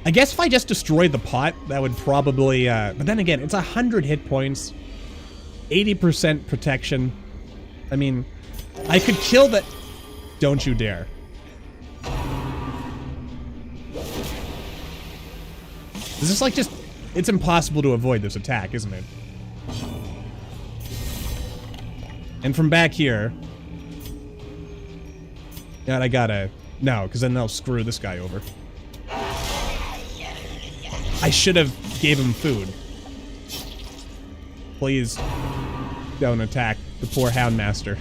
if I just destroyed the pot, that would probably, but then again, it's 100 hit points. 80% protection. I mean, I could kill that... Don't you dare. This is like just... It's impossible to avoid this attack, isn't it? And from back here... God, I gotta... No, because then they'll screw this guy over. I should have gave him food. Please don't attack the poor Houndmaster.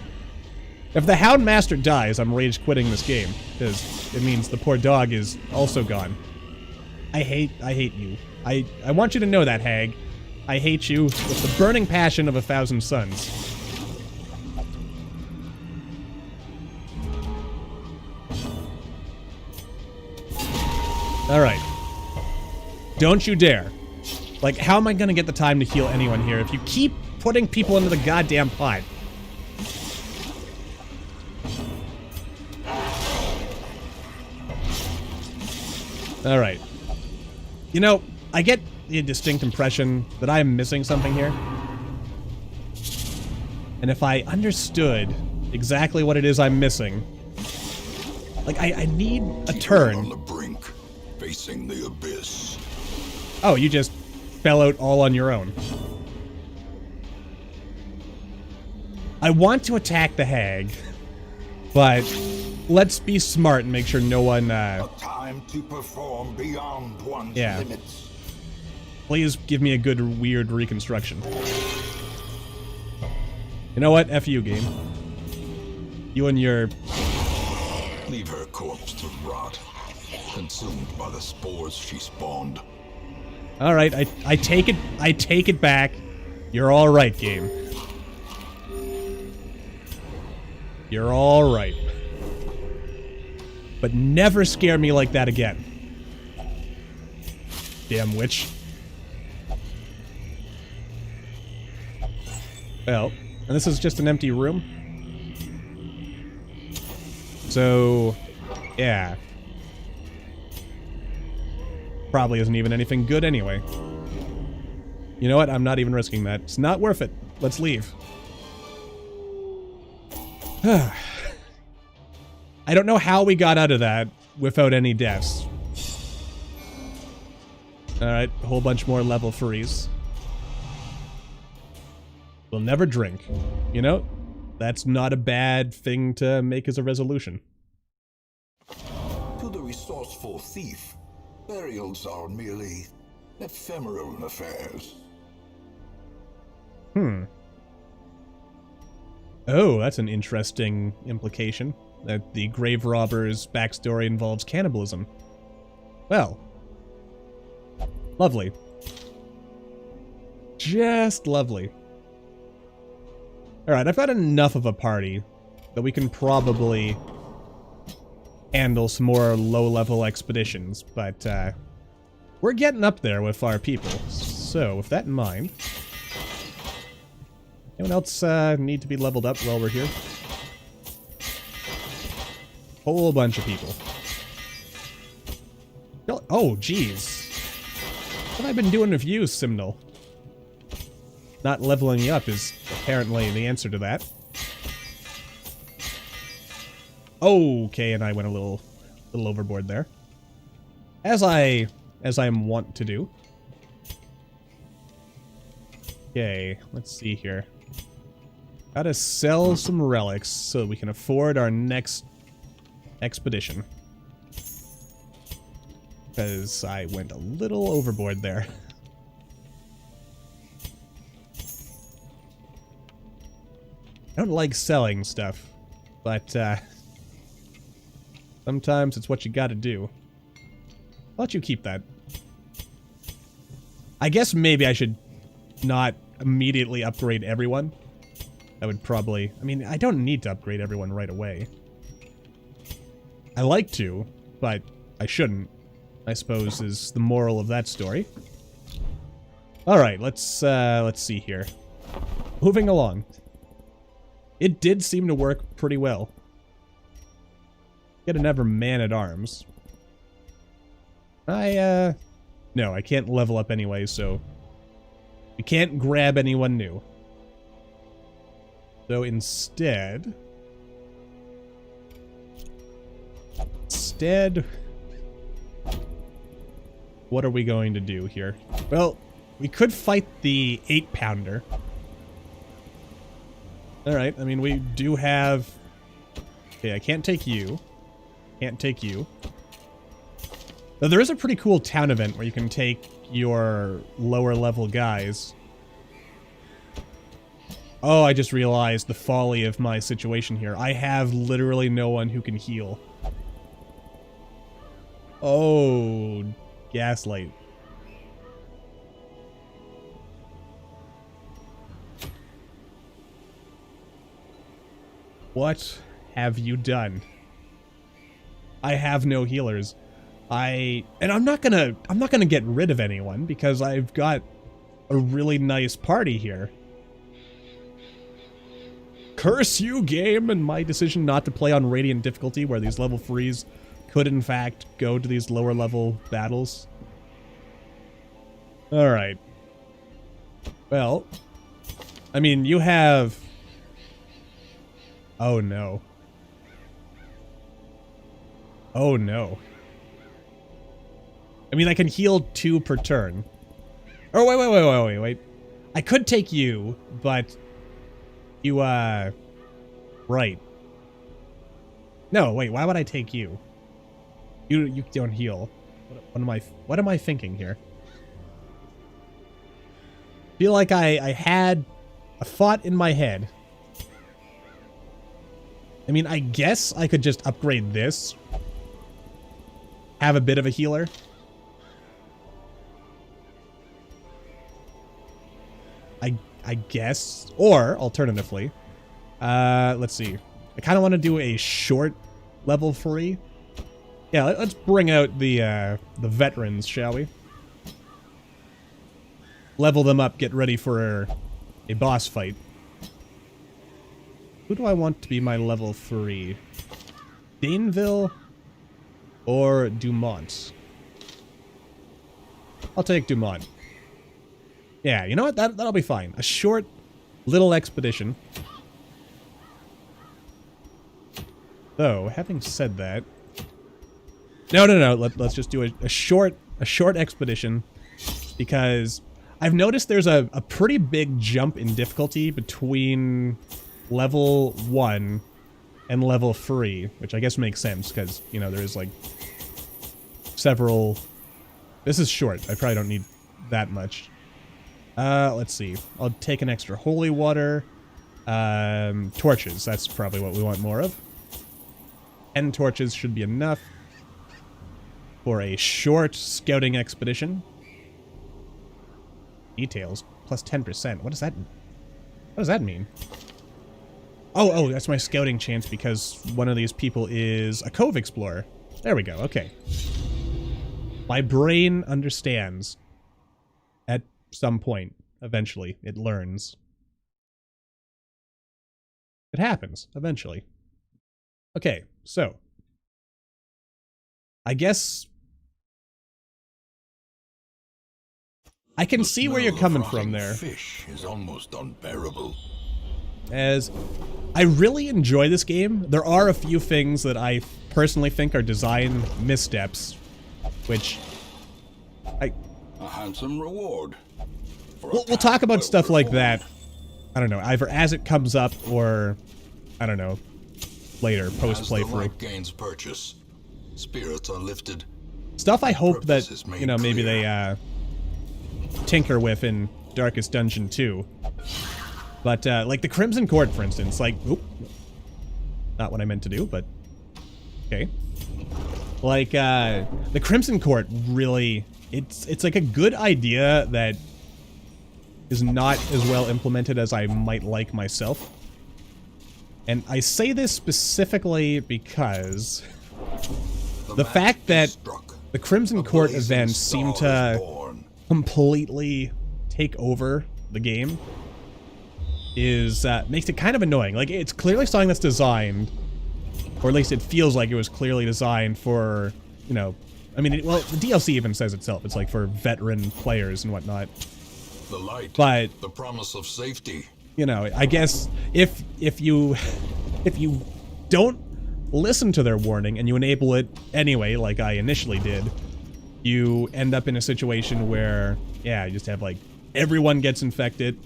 If the Houndmaster dies, I'm rage quitting this game, because it means the poor dog is also gone. I hate you. I want you to know that, hag. I hate you with the burning passion of 1,000 suns. Alright. Don't you dare. Like, how am I gonna get the time to heal anyone here if you keep putting people into the goddamn pot? Alright. You know, I get the distinct impression that I am missing something here. And if I understood exactly what it is I'm missing... Like, I need a turn. On the brink, facing the abyss. Oh, you just fell out all on your own. I want to attack the hag, but let's be smart and make sure no one, A time to perform beyond one's limits. Please give me a good, weird reconstruction. You know what? F you, game. You and your... Leave her corpse to rot, consumed by the spores she spawned. Alright, I take it back. You're alright, game. You're alright. But never scare me like that again. Damn witch. Well, and this is just an empty room. So, yeah. Probably isn't even anything good anyway. You know what? I'm not even risking that. It's not worth it. Let's leave. I don't know how we got out of that without any deaths. Alright, a whole bunch more level 3s. We'll never drink. You know, that's not a bad thing to make as a resolution. To the resourceful thief, burials are merely ephemeral affairs. Oh, that's an interesting implication. That the grave robber's backstory involves cannibalism. Well. Lovely. Just lovely. Alright, I've got enough of a party that we can probably handle some more low-level expeditions, but we're getting up there with our people. So, with that in mind, anyone else need to be leveled up while we're here? Whole bunch of people. Oh, geez. What have I been doing with you, Simnel? Not leveling you up is apparently the answer to that. Okay, and I went a little overboard there. As I am wont to do. Okay, let's see here. Gotta sell some relics so we can afford our next expedition. Because I went a little overboard there. I don't like selling stuff, but sometimes it's what you gotta do. I'll let you keep that. I guess maybe I should not immediately upgrade everyone. I would probably... I mean, I don't need to upgrade everyone right away. I like to, but I shouldn't, I suppose, is the moral of that story. Alright, let's see here. Moving along. It did seem to work pretty well. Get another man-at-arms. No, I can't level up anyway, so... we can't grab anyone new. So instead... what are we going to do here? Well, we could fight the 8-pounder. Alright, I mean, we do have... okay, I can't take you. Can't take you. Though there is a pretty cool town event where you can take your lower level guys. Oh, I just realized the folly of my situation here. I have literally no one who can heal. Oh, Gaslight. What have you done? I have no healers. And I'm not gonna get rid of anyone because I've got a really nice party here. Curse you, game, and my decision not to play on Radiant difficulty where these level 3s could in fact go to these lower level battles. Alright. Well, I mean, you have... oh no. Oh no. I mean, I can heal 2 per turn. Oh, wait. I could take you, but... you, right. No, wait, why would I take you? You don't heal. What am I thinking here? Feel like I had a thought in my head. I mean, I guess I could just upgrade this. Have a bit of a healer. I guess. Or, alternatively, let's see. I kind of want to do a short level 3. Yeah, let's bring out the veterans, shall we? Level them up, get ready for a boss fight. Who do I want to be my level 3? Daneville or Dumont? I'll take Dumont. Yeah, you know what? That'll be fine. A short little expedition. Though, having said that... No. Let's just do a short expedition. Because I've noticed there's a pretty big jump in difficulty between level 1 and level 3. Which I guess makes sense, because, you know, there's like several... This is short. I probably don't need that much. Let's see. I'll take an extra holy water. Torches. That's probably what we want more of. 10 torches should be enough for a short scouting expedition. Details. Plus 10%. What does that mean? Oh, that's my scouting chance because one of these people is a cove explorer. There we go. Okay. My brain understands. At some point, eventually, it learns. It happens, eventually. Okay, so. I guess I can see where you're coming from there. Fish is almost unbearable. As I really enjoy this game, there are a few things that I personally think are design missteps, which A handsome reward. We'll talk about stuff like that, I don't know, either as it comes up or, I don't know, later, post-playthrough. As the light gains purchase, spirits are lifted. Stuff I hope that, you know, maybe they tinker with in Darkest Dungeon 2. But, like the Crimson Court, for instance, like, oop, not what I meant to do, but, okay. Like, the Crimson Court really, it's like a good idea that is not as well implemented as I might like myself. And I say this specifically because the fact that the Crimson Court events seem to completely take over the game is makes it kind of annoying. Like, it's clearly something that's designed, or at least it feels like it was clearly designed for, you know, I mean, well, the DLC even says itself. It's like for veteran players and whatnot. The light, but the promise of safety. You know, I guess if you don't listen to their warning and you enable it anyway, like I initially did, you end up in a situation where, yeah, you just have like everyone gets infected.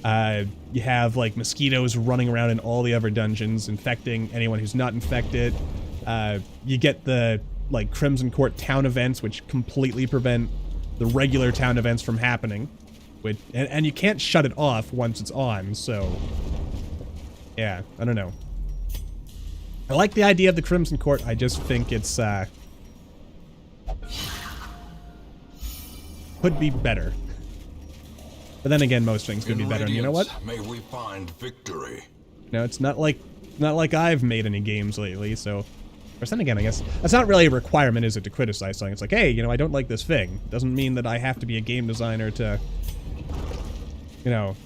You have like mosquitoes running around in all the other dungeons, infecting anyone who's not infected. You get the like Crimson Court town events, which completely prevent the regular town events from happening. And you can't shut it off once it's on, so yeah, I don't know. I like the idea of the Crimson Court. I just think it's could be better. But then again, most things could be better. And you know what? May we find victory. No, it's not like I've made any games lately, so. Or then again, I guess that's not really a requirement, is it, to criticize something? It's like, hey, you know, I don't like this thing. Doesn't mean that I have to be a game designer to, you know.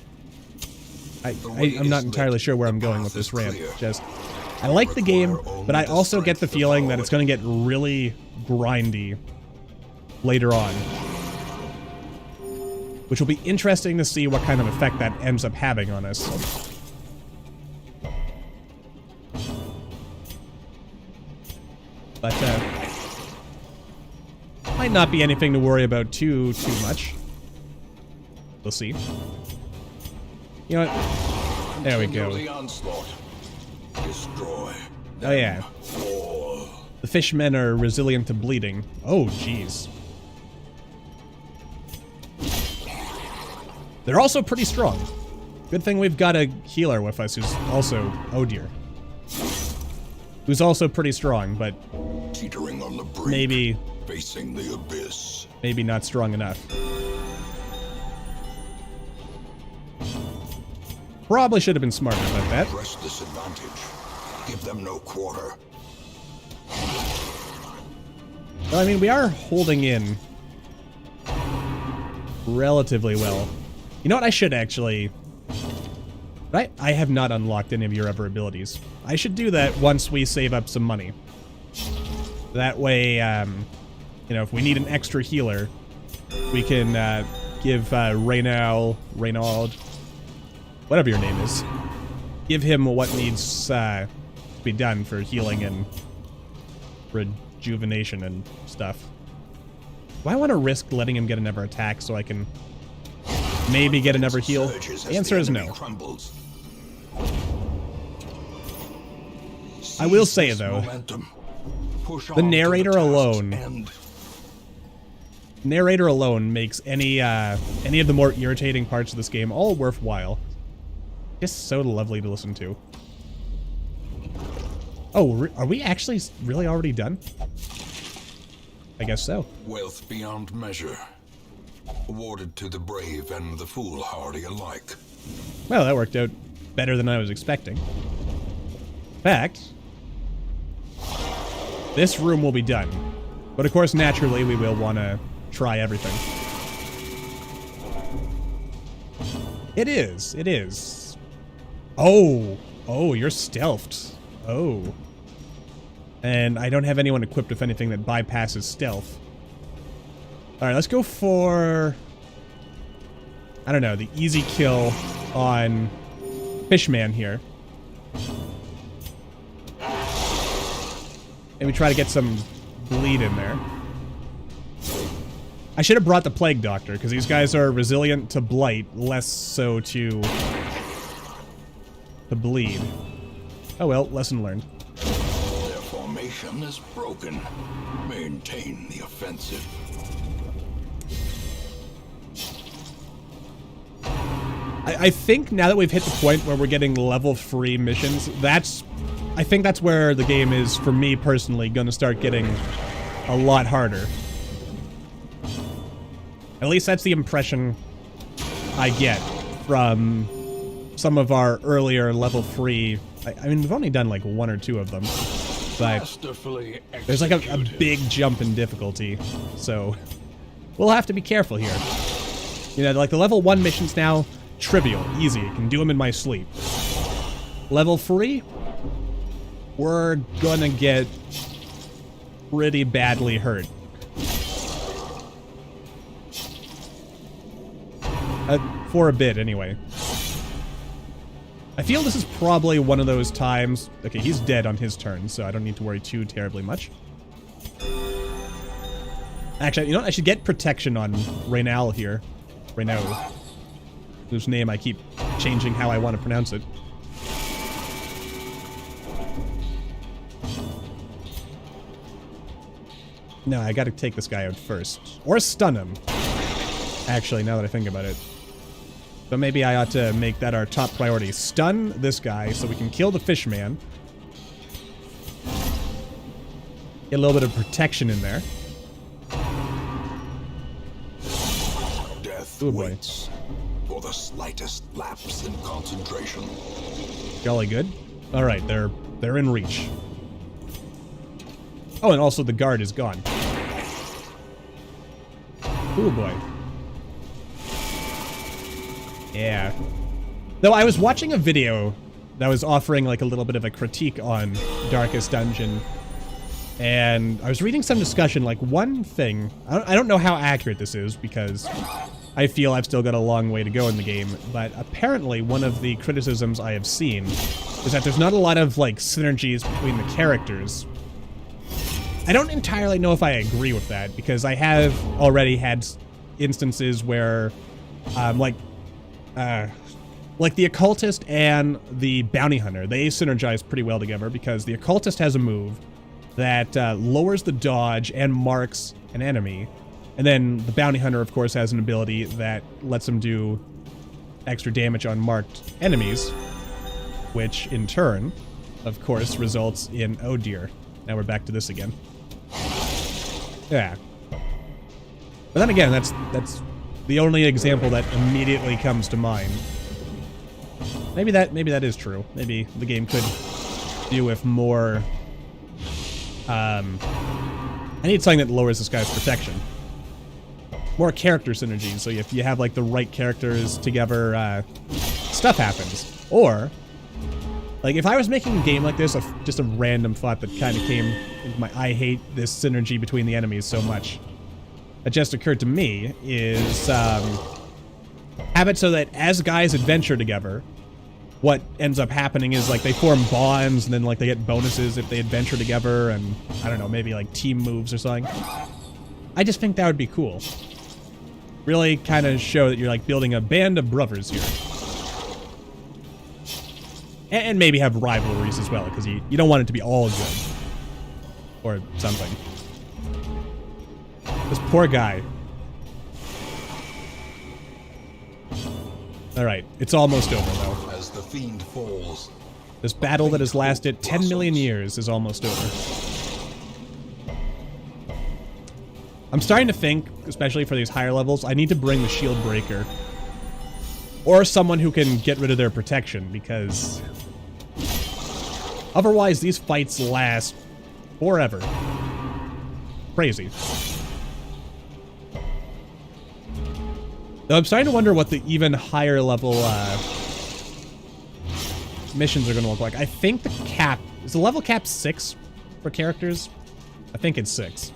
I'm not entirely sure where I'm going with this rant. Just, I like the game, but I also get the feeling that it's going to get really grindy later on. Which will be interesting to see what kind of effect that ends up having on us. But, might not be anything to worry about too much. We'll see. You know what? There we go. Destroy. Oh yeah. The fishmen are resilient to bleeding. Oh, jeez. They're also pretty strong. Good thing we've got a healer with us who's also, oh dear. Who's also pretty strong, but teetering on the brink, maybe facing the abyss. Maybe not strong enough. Probably should have been smarter about that. Press this advantage. Give them no quarter. Well, I mean, we are holding in relatively well. You know what? I should actually... Right? I have not unlocked any of your other abilities. I should do that once we save up some money. That way, you know, if we need an extra healer, we can give Reynald, whatever your name is, give him what needs to be done for healing and rejuvenation and stuff. Do I want to risk letting him get another attack so I can maybe get another heal? The answer is no. I will say, though, the narrator alone makes any of the more irritating parts of this game all worthwhile. Just so lovely to listen to. Oh, are we actually really already done? I guess so. Wealth beyond measure, awarded to the brave and the foolhardy alike. Well, that worked out better than I was expecting. In fact, this room will be done. But of course, naturally, we will want to try everything. It is. It is. Oh. Oh, you're stealthed. Oh. And I don't have anyone equipped with anything that bypasses stealth. Alright, let's go for I don't know, the easy kill on Fishman here. Maybe try to get some bleed in there. I should have brought the Plague Doctor, because these guys are resilient to blight, less so to bleed. Oh well, lesson learned. Their formation is broken. Maintain the offensive. I think now that we've hit the point where we're getting level 3 missions, I think that's where the game is, for me personally, gonna start getting a lot harder. At least that's the impression I get from some of our earlier level 3. I mean, we've only done like 1 or 2 of them, but there's like a big jump in difficulty, so we'll have to be careful here. You know, like the level 1 missions now, trivial, easy, I can do them in my sleep. Level 3, we're gonna get pretty badly hurt. For a bit, anyway. I feel this is probably one of those times... Okay, he's dead on his turn, so I don't need to worry too terribly much. Actually, you know what? I should get protection on Reynal here. Reynal. Whose name I keep changing how I want to pronounce it. No, I gotta take this guy out first. Or stun him. Actually, now that I think about it. So maybe I ought to make that our top priority. Stun this guy so we can kill the Fishman. Get a little bit of protection in there. Death Ooh, boy. waits for the slightest lapse in concentration. Jolly good. Alright, they're in reach. Oh, and also the guard is gone. Ooh, boy. Yeah. Though I was watching a video that was offering like a little bit of a critique on Darkest Dungeon, and I was reading some discussion, like one thing, I don't know how accurate this is because I feel I've still got a long way to go in the game, but apparently one of the criticisms I have seen is that there's not a lot of like synergies between the characters. I don't entirely know if I agree with that, because I have already had instances where like the occultist and the bounty hunter, they synergize pretty well together, because the occultist has a move that lowers the dodge and marks an enemy, and then the bounty hunter of course has an ability that lets him do extra damage on marked enemies, which in turn of course results in, oh dear, now we're back to this again. Yeah. But then again, that's the only example that immediately comes to mind. Maybe that is true. Maybe the game could do with more... I need something that lowers this guy's protection. More character synergies, so if you have like the right characters together, stuff happens. Or, like if I was making a game like this, just a random thought that kind of came into my... I hate this synergy between the enemies so much. That just occurred to me is have it so that as guys adventure together, what ends up happening is like they form bonds, and then like they get bonuses if they adventure together, and I don't know, maybe like team moves or something. I just think that would be cool. Really kind of show that you're like building a band of brothers here. And maybe have rivalries as well, because you don't want it to be all good. Or something. This poor guy. Alright, it's almost over though. As the fiend falls, This battle that has lasted 10 million years is almost over. I'm starting to think, especially for these higher levels, I need to bring the shield breaker. Or someone who can get rid of their protection, because otherwise these fights last forever. Crazy. Though I'm starting to wonder what the even higher level missions are going to look like. I think the cap... Is the level cap 6 for characters? I think it's 6.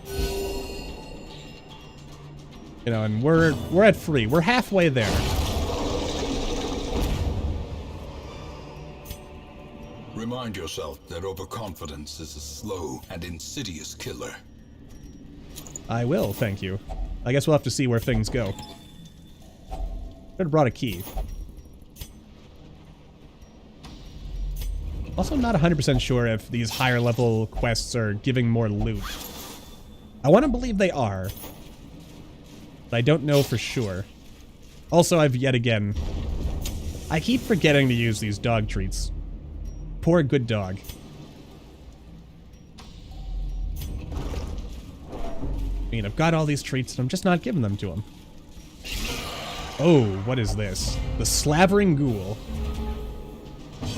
You know, and we're at 3. We're halfway there. Remind yourself that overconfidence is a slow and insidious killer. I will, thank you. I guess we'll have to see where things go. Should have brought a key. Also, not 100% sure if these higher level quests are giving more loot. I want to believe they are, but I don't know for sure. Also, I've yet again... I keep forgetting to use these dog treats. Poor good dog. I mean, I've got all these treats and I'm just not giving them to him. Oh, what is this? The Slavering Ghoul.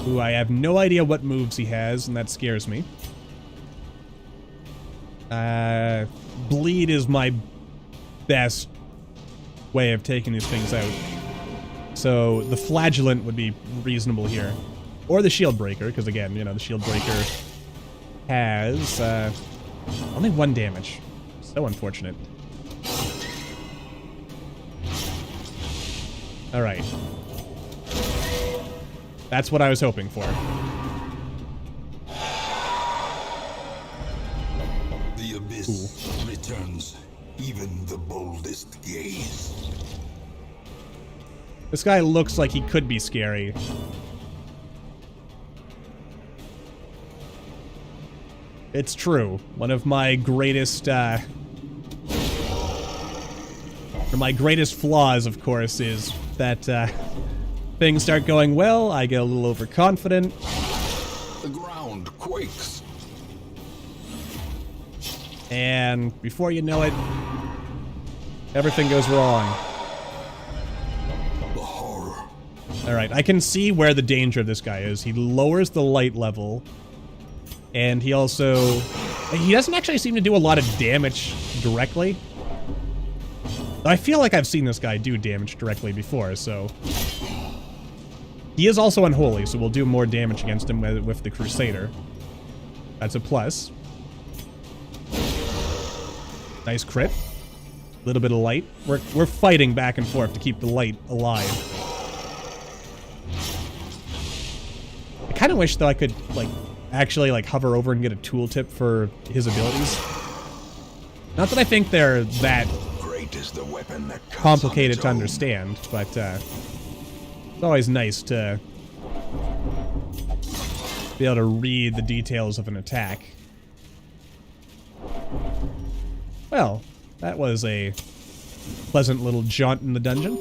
Ooh, I have no idea what moves he has, and that scares me. Bleed is my best way of taking these things out. So the Flagellant would be reasonable here. Or the Shield Breaker, because again, you know, the Shield Breaker has only 1 damage. So unfortunate. Alright. That's what I was hoping for. The abyss returns even the boldest gaze. This guy looks like he could be scary. It's true. One of my greatest, my greatest flaws, of course, is that, things start going well, I get a little overconfident. The ground quakes. And before you know it, everything goes wrong. The horror. Alright, I can see where the danger of this guy is. He lowers the light level. And he also... He doesn't actually seem to do a lot of damage directly. I feel like I've seen this guy do damage directly before, so... He is also unholy, so we'll do more damage against him with the Crusader. That's a plus. Nice crit. A little bit of light. We're fighting back and forth to keep the light alive. I kind of wish, though, I could, like, actually, like, hover over and get a tooltip for his abilities. Not that I think they're that Great is the weapon that complicated to understand, but, it's always nice to be able to read the details of an attack. Well, that was a pleasant little jaunt in the dungeon.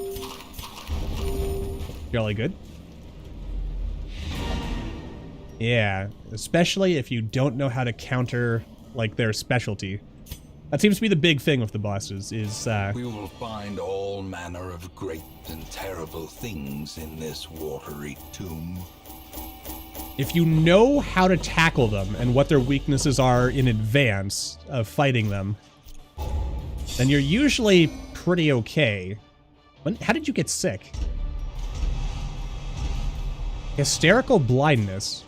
Jolly good. Yeah, especially if you don't know how to counter, like, their specialty. That seems to be the big thing with the bosses, is, We will find all manner of great and terrible things in this watery tomb. if you know how to tackle them and what their weaknesses are in advance of fighting them, then you're usually pretty okay. How did you get sick? Hysterical blindness.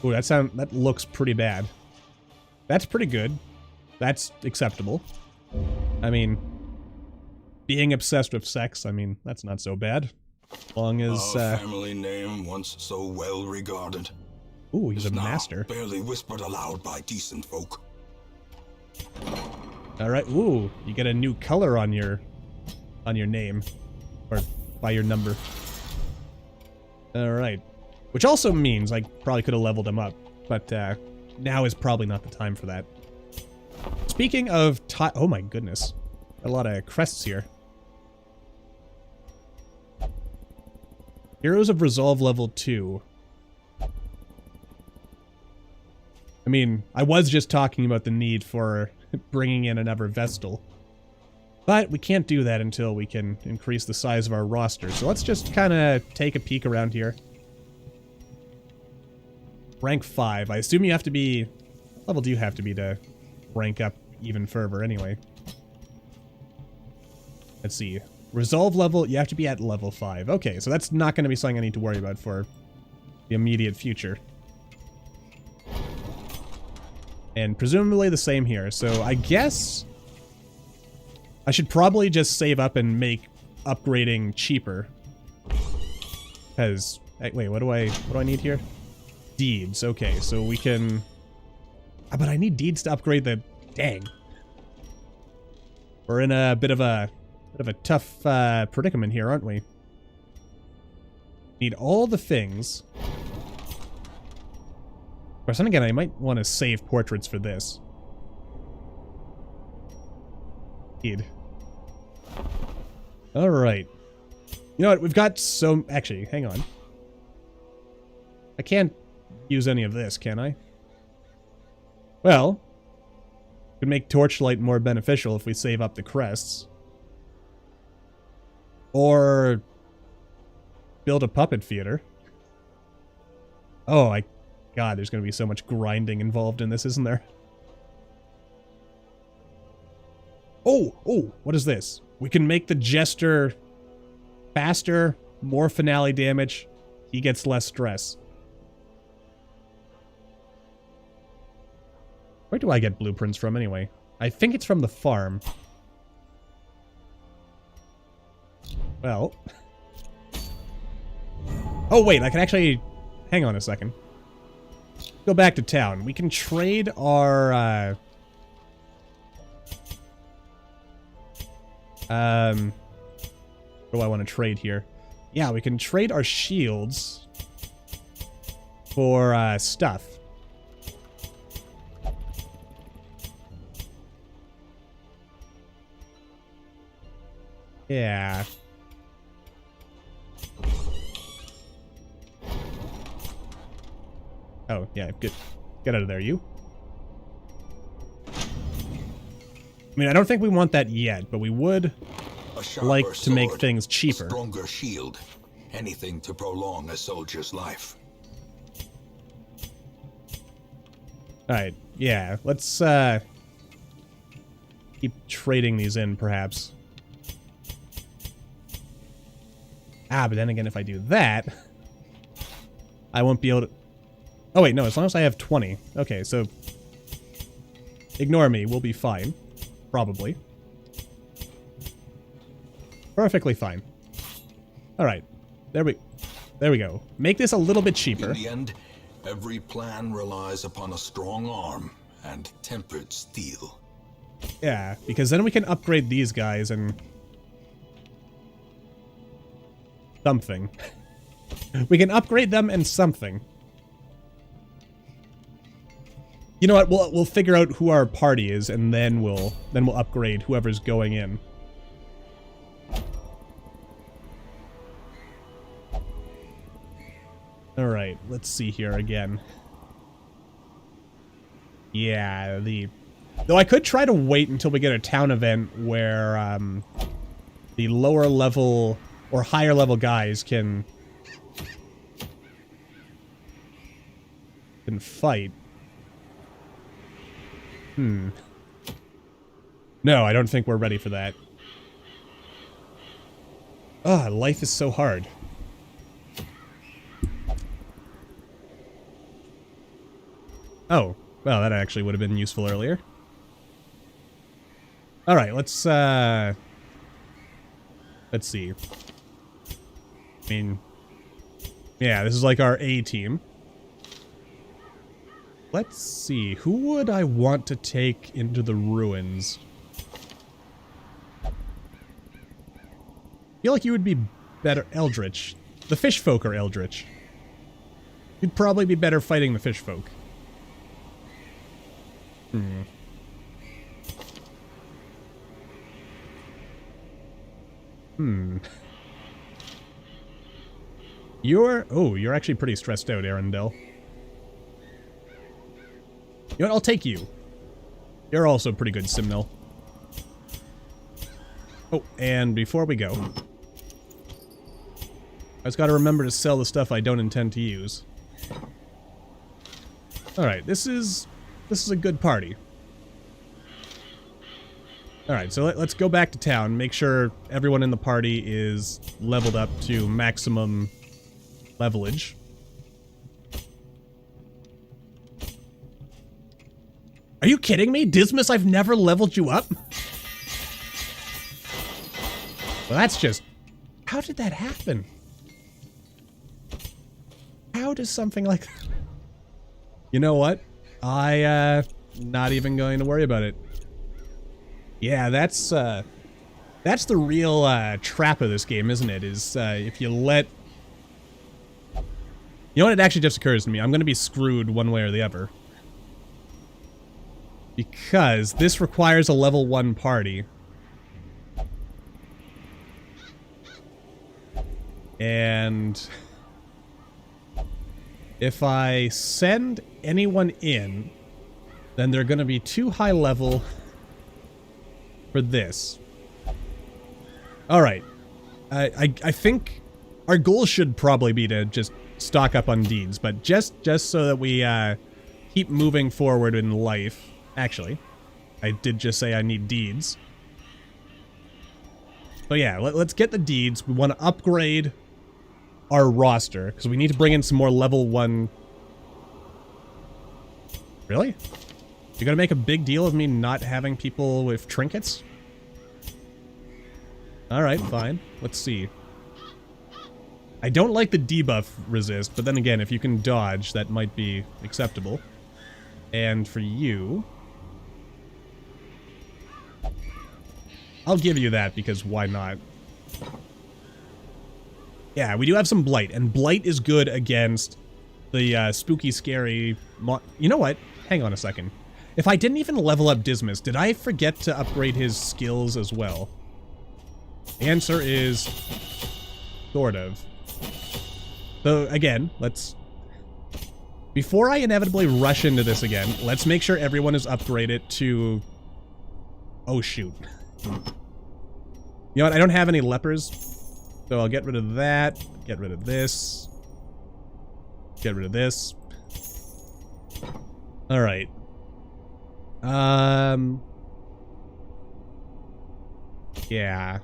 Ooh, that looks pretty bad. That's pretty good. That's acceptable. I mean, being obsessed with sex, I mean, that's not so bad. As long as, Our family name, once so well regarded. Ooh, he's a now master. barely whispered aloud by decent folk. Alright, ooh, you get a new color on your name. Or by your number. Alright. Which also means I probably could have leveled him up, but now is probably not the time for that. Speaking of oh my goodness. A lot of crests here. Heroes of Resolve level 2. I mean, I was just talking about the need for bringing in another Vestal. But we can't do that until we can increase the size of our roster. So let's just kind of take a peek around here. Rank 5. I assume you have to be... What level do you have to be to rank up even further anyway? Let's see. Resolve level, you have to be at level 5. Okay, so that's not going to be something I need to worry about for the immediate future. And presumably the same here. So I guess I should probably just save up and make upgrading cheaper. Because, wait, what do I need here? Deeds. Okay, so we can... but I need deeds to upgrade the... Dang. We're in a bit of a tough predicament here, aren't we? Need all the things. Of course, then again, I might want to save portraits for this. Need. Alright. You know what? We've got so... Actually, hang on. I can't use any of this, can I? Well, we can make Torchlight more beneficial if we save up the crests. Or build a puppet theater. Oh, God, there's going to be so much grinding involved in this, isn't there? Oh, what is this? We can make the Jester faster, more finale damage. He gets less stress. Where do I get blueprints from anyway? I think it's from the farm. Well. Oh, wait, I can actually... Hang on a second. Go back to town. We can trade our, what do I want to trade here? Yeah, we can trade our shields for, stuff. Yeah. Oh, yeah, good. Get out of there, you. I mean, I don't think we want that yet, but we would like to make things cheaper. A stronger shield. Anything to prolong a soldier's life. Alright, yeah, let's, keep trading these in, perhaps. But then again, if I do that, I won't be able to... Oh, wait, no, as long as I have 20. Okay, so... Ignore me, we'll be fine. Probably. Perfectly fine. Alright, there we go. Make this a little bit cheaper. In the end, every plan relies upon a strong arm and tempered steel. Yeah, because then we can upgrade these guys and... something. We can upgrade them and something. You know what? We'll figure out who our party is, and then we'll upgrade whoever's going in. All right, let's see here again. Yeah, though I could try to wait until we get a town event where the lower level or higher level guys can fight. No, I don't think we're ready for that. Life is so hard. Oh, well, that actually would have been useful earlier. Alright, let's see. I mean, yeah, this is like our A team. Let's see, who would I want to take into the ruins? I feel like you would be better... Eldritch. The fish folk are Eldritch. You'd probably be better fighting the fish folk. You're actually pretty stressed out, Arundel. You know what, I'll take you. You're also pretty good, Simnel. Oh, and before we go, I just gotta remember to sell the stuff I don't intend to use. Alright, this is a good party. Alright, so let's go back to town, make sure everyone in the party is leveled up to maximum levelage. Are you kidding me? Dismas, I've never leveled you up? Well, that's just... How did that happen? How does something like... You know what? Not even going to worry about it. Yeah, that's the real trap of this game, isn't it? Is if you let... You know what? It actually just occurs to me. I'm going to be screwed one way or the other. Because this requires a level 1 party. And if I send anyone in, then they're going to be too high level for this. Alright. I think our goal should probably be to just stock up on deeds, but just so that we keep moving forward in life. Actually, I did just say I need deeds. So yeah, let's get the deeds. We want to upgrade our roster, because we need to bring in some more level 1... Really? You're gonna make a big deal of me not having people with trinkets? Alright, fine. Let's see. I don't like the debuff resist, but then again, if you can dodge, that might be acceptable. And for you... I'll give you that, because why not? Yeah, we do have some Blight, and Blight is good against the spooky, scary... You know what? Hang on a second. If I didn't even level up Dismas, did I forget to upgrade his skills as well? The answer is... sort of. So, again, let's... Before I inevitably rush into this again, let's make sure everyone is upgraded to... Oh, shoot. You know what? I don't have any lepers, so I'll get rid of that, get rid of this, get rid of this. Alright. Yeah.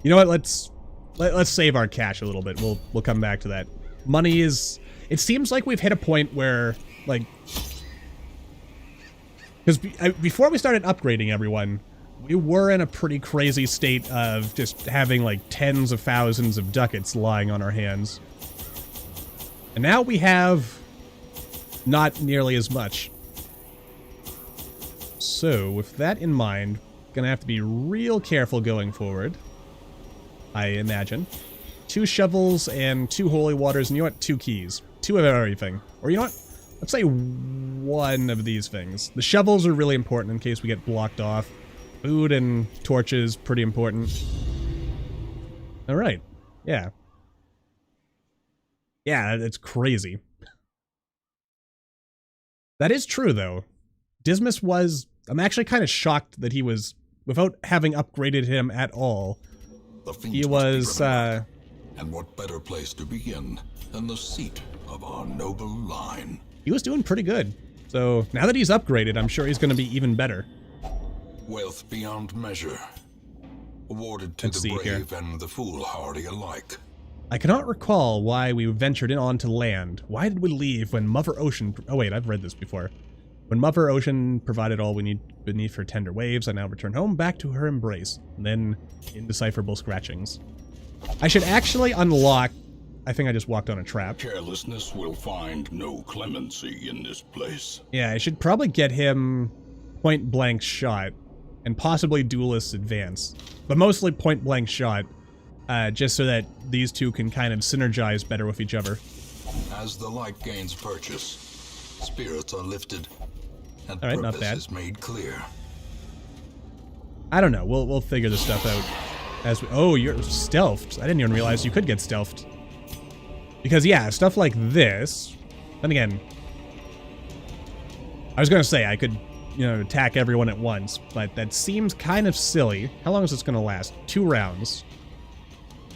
You know what? Let's save our cash a little bit. We'll come back to that. Money is... It seems like we've hit a point where, like... Because before we started upgrading everyone, we were in a pretty crazy state of just having like tens of thousands of ducats lying on our hands. And now we have not nearly as much. So, with that in mind, gonna have to be real careful going forward, I imagine. 2 shovels and 2 holy waters, and you know what? 2 keys. 2 of everything. Or you know what? Let's say 1 of these things. The shovels are really important in case we get blocked off. Food and torches, pretty important. Alright. Yeah. Yeah, it's crazy. That is true, though. Dismas was... I'm actually kind of shocked that he was... Without having upgraded him at all, he was, And what better place to begin than the seat of our noble line? He was doing pretty good. So, now that he's upgraded, I'm sure he's going to be even better. Wealth beyond measure, awarded to the brave and the foolhardy alike. I cannot recall why we ventured in onto land. Why did we leave when Mother Ocean... Oh wait, I've read this before. When Mother Ocean provided all we need beneath her tender waves, I now return home back to her embrace. And then, indecipherable scratchings. I should actually unlock... I think I just walked on a trap. Carelessness will find no clemency in this place. Yeah, I should probably get him point-blank shot. And possibly duelist advance. But mostly point-blank shot. Just so that these two can kind of synergize better with each other. As the light gains purchase, spirits are lifted, and all right, not purpose bad. is made clear. I don't know. We'll figure this stuff out as we... Oh, you're stealthed. I didn't even realize you could get stealthed. Because yeah, stuff like this. Then again, I was gonna say I could, you know, attack everyone at once, but that seems kind of silly. How long is this gonna last? 2 rounds.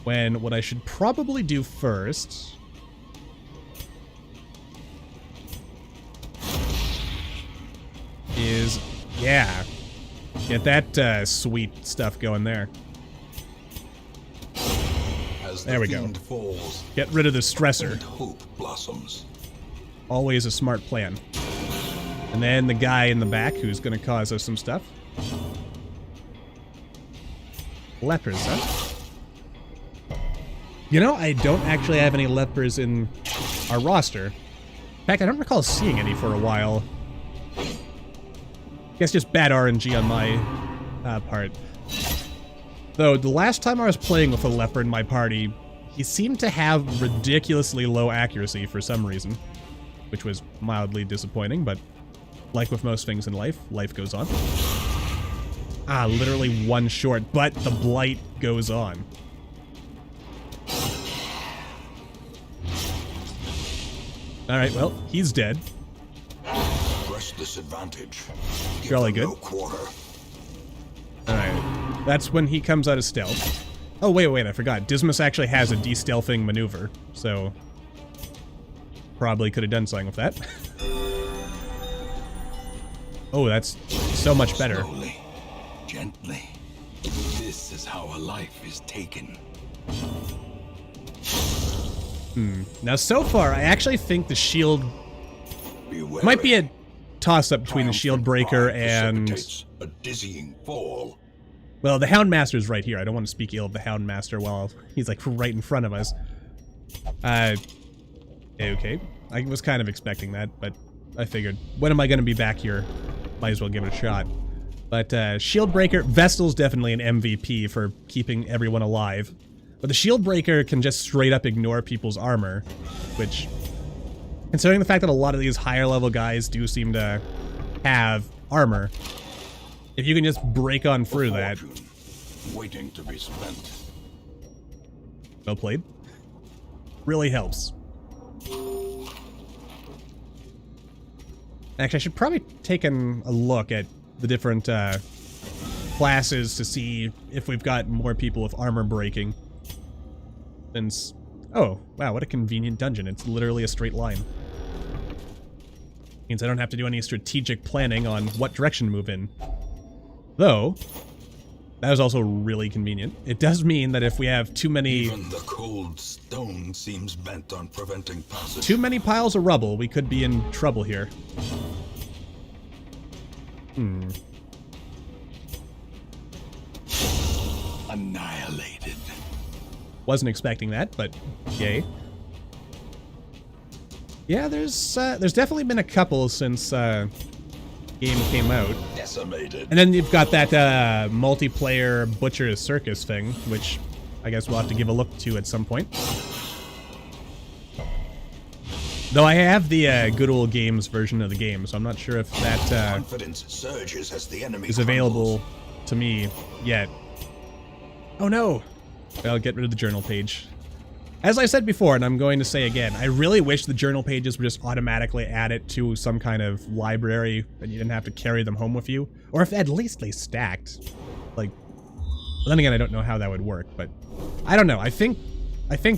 When what I should probably do first is, yeah, get that sweet stuff going there. As there we go. Falls, get rid of the stressor. Hope blossoms. Always a smart plan. And then the guy in the back who's going to cause us some stuff. Lepers, huh? You know, I don't actually have any lepers in our roster. In fact, I don't recall seeing any for a while. Guess just bad RNG on my part. Though, the last time I was playing with a leopard in my party, he seemed to have ridiculously low accuracy for some reason, which was mildly disappointing, but like with most things in life, life goes on. Ah, literally one short, but the blight goes on. Alright, well, he's dead. Press this advantage. Jolly good. No quarter. Alright, that's when he comes out of stealth. Oh, wait, I forgot. Dismas actually has a de-stealthing maneuver, so probably could have done something with that. Oh, that's so much better. Slowly, gently. This is how a life is taken. Now, so far, I actually think the shield might be a toss-up between the shield breaker and... a dizzying fall. Well, the Houndmaster's right here. I don't want to speak ill of the Houndmaster while he's, like, right in front of us. Okay. I was kind of expecting that, but I figured, when am I going to be back here? Might as well give it a shot. But, Shield Breaker, Vestal's definitely an MVP for keeping everyone alive. But the Shield Breaker can just straight up ignore people's armor, which, considering the fact that a lot of these higher level guys do seem to have armor, if you can just break on through that. Waiting to be spent. Well played. Really helps. Actually, I should probably take a look at the different classes to see if we've got more people with armor breaking. Since, oh, wow, what a convenient dungeon. It's literally a straight line. Means I don't have to do any strategic planning on what direction to move in. Though, that is also really convenient. It does mean that if we have too many... Even the cold stone seems bent on preventing passage. Too many piles of rubble, we could be in trouble here. Annihilated. Wasn't expecting that, but yay. Yeah, there's definitely been a couple since game came out. Decimated. And then you've got that multiplayer Butcher's Circus thing, which I guess we'll have to give a look to at some point. Though I have the good old games version of the game, so I'm not sure if that Confidence surges as the enemy is available to me yet. Oh no! Well, get rid of the journal page. As I said before, and I'm going to say again, I really wish the journal pages were just automatically added to some kind of library and you didn't have to carry them home with you. Or if at least they stacked. Like, well, then again, I don't know how that would work, but I don't know. I think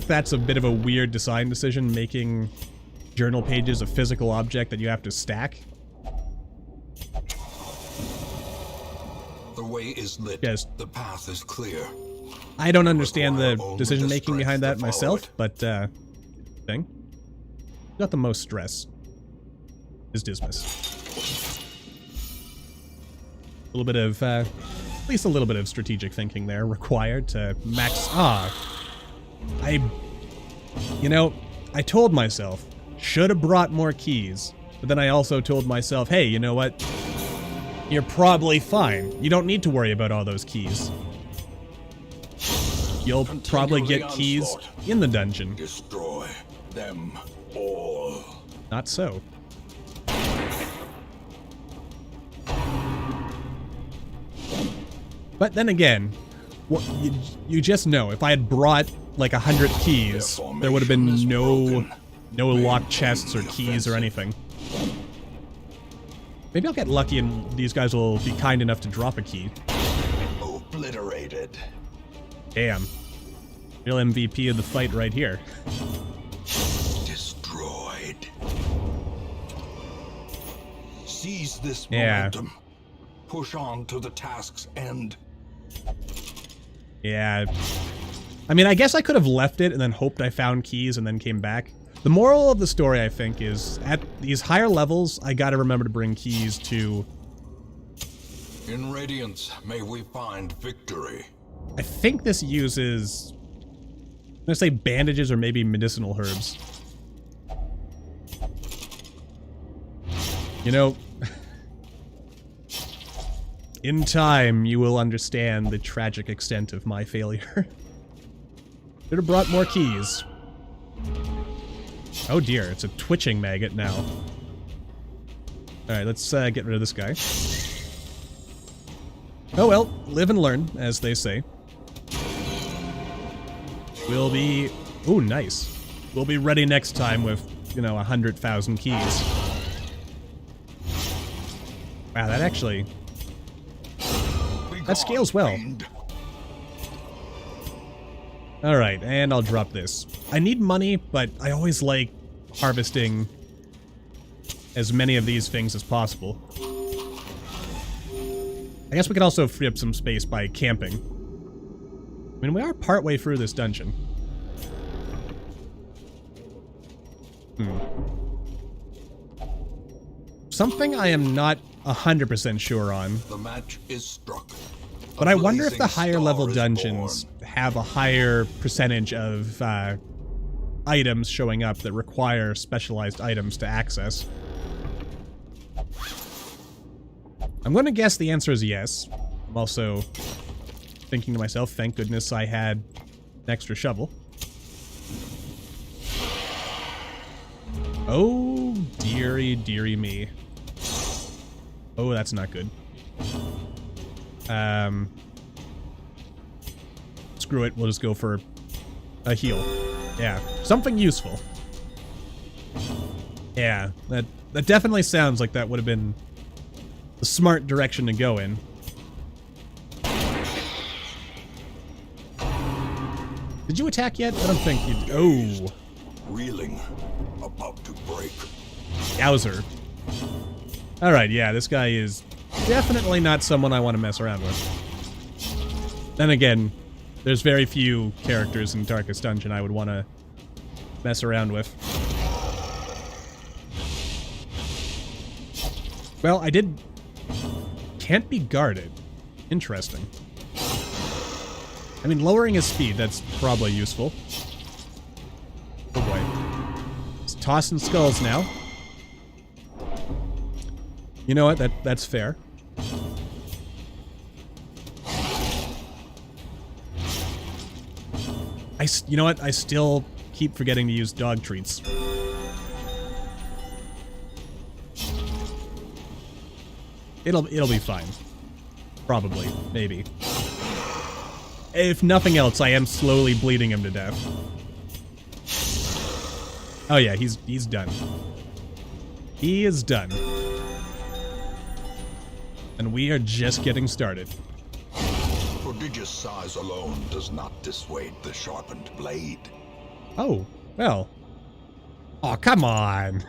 that's a bit of a weird design decision, making journal pages a physical object that you have to stack. The way is lit. Yes. The path is clear. I don't understand the decision-making behind that myself, but, thing. Got the most stress is Dismas. A little bit of, at least a little bit of strategic thinking there required to max... you know, I told myself, should have brought more keys, but then I also told myself, hey, you know what? You're probably fine. You don't need to worry about all those keys. You'll probably get keys in the dungeon. Destroy them all. Not so. But then again, you just know, if I had brought like 100 keys, there would have been no locked chests or keys or anything. Maybe I'll get lucky and these guys will be kind enough to drop a key. Obliterated. Damn. Real MVP of the fight right here. Destroyed. Seize this Yeah. momentum. Push on to the task's end. Yeah. I mean, I guess I could have left it and then hoped I found keys and then came back. The moral of the story, I think, is at these higher levels, I gotta remember to bring keys to... In Radiance, may we find victory. I think this uses... I'm gonna say bandages or maybe medicinal herbs. You know, in time, you will understand the tragic extent of my failure. Should have brought more keys. Oh dear, it's a twitching maggot now. Alright, let's get rid of this guy. Oh well, live and learn, as they say. We'll be... Ooh, nice. We'll be ready next time with, you know, 100,000 keys. Wow, that actually... That scales well. Alright, and I'll drop this. I need money, but I always like harvesting as many of these things as possible. I guess we could also free up some space by camping. I mean, we are partway through this dungeon. Something I am not 100% sure on. The match is struck. But I wonder if the higher level dungeons have a higher percentage of items showing up that require specialized items to access. I'm going to guess the answer is yes. I'm also thinking to myself, thank goodness I had an extra shovel. Oh, dearie, dearie me. Oh, that's not good. Screw it, we'll just go for a heal. Yeah, something useful. Yeah, that definitely sounds like that would have been the smart direction to go in. Did you attack yet? I don't think you did. Oh. Reeling, about to break. Yowzer. Alright, yeah, this guy is definitely not someone I want to mess around with. Then again, there's very few characters in Darkest Dungeon I would want to mess around with. Well, I did... Can't be guarded. Interesting. I mean, lowering his speed, that's probably useful. Oh boy. He's tossing skulls now. You know what? That's fair. You know what? I still keep forgetting to use dog treats. It'll be fine. Probably. Maybe. If nothing else, I am slowly bleeding him to death. Oh yeah, he's done. He is done. And we are just getting started. Prodigious size alone does not dissuade the sharpened blade. Oh, well. Oh, come on.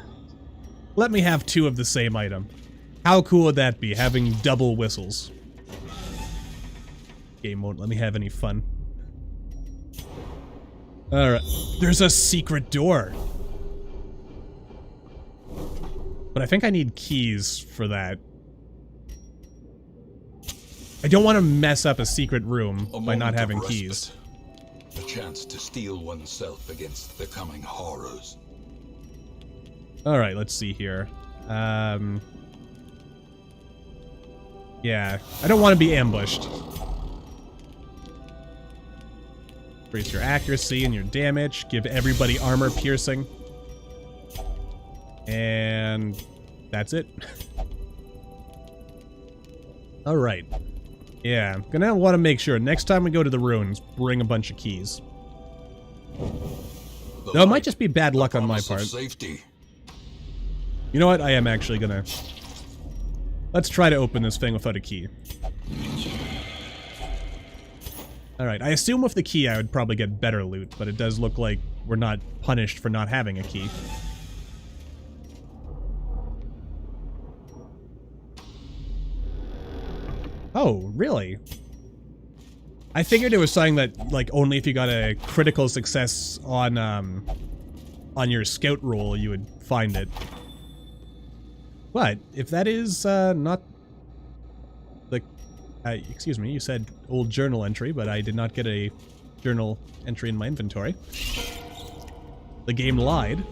Let me have two of the same item. How cool would that be, having double whistles? Game won't let me have any fun. Alright. There's a secret door. But I think I need keys for that. I don't want to mess up a secret room by not having keys. A chance to steel oneself against the coming horrors. Alright, let's see here. Yeah, I don't want to be ambushed. Increase your accuracy and your damage. Give everybody armor piercing. And that's it. Alright. Yeah, I'm gonna want to make sure next time we go to the ruins, bring a bunch of keys. Though it might just be bad luck on my part. Safety. You know what? I am actually gonna... Let's try to open this thing without a key. Alright, I assume with the key I would probably get better loot, but it does look like we're not punished for not having a key. Oh, really? I figured it was something that, like, only if you got a critical success on your scout roll, you would find it. But, if that is, not... the... excuse me, you said old journal entry, but I did not get a journal entry in my inventory. The game lied.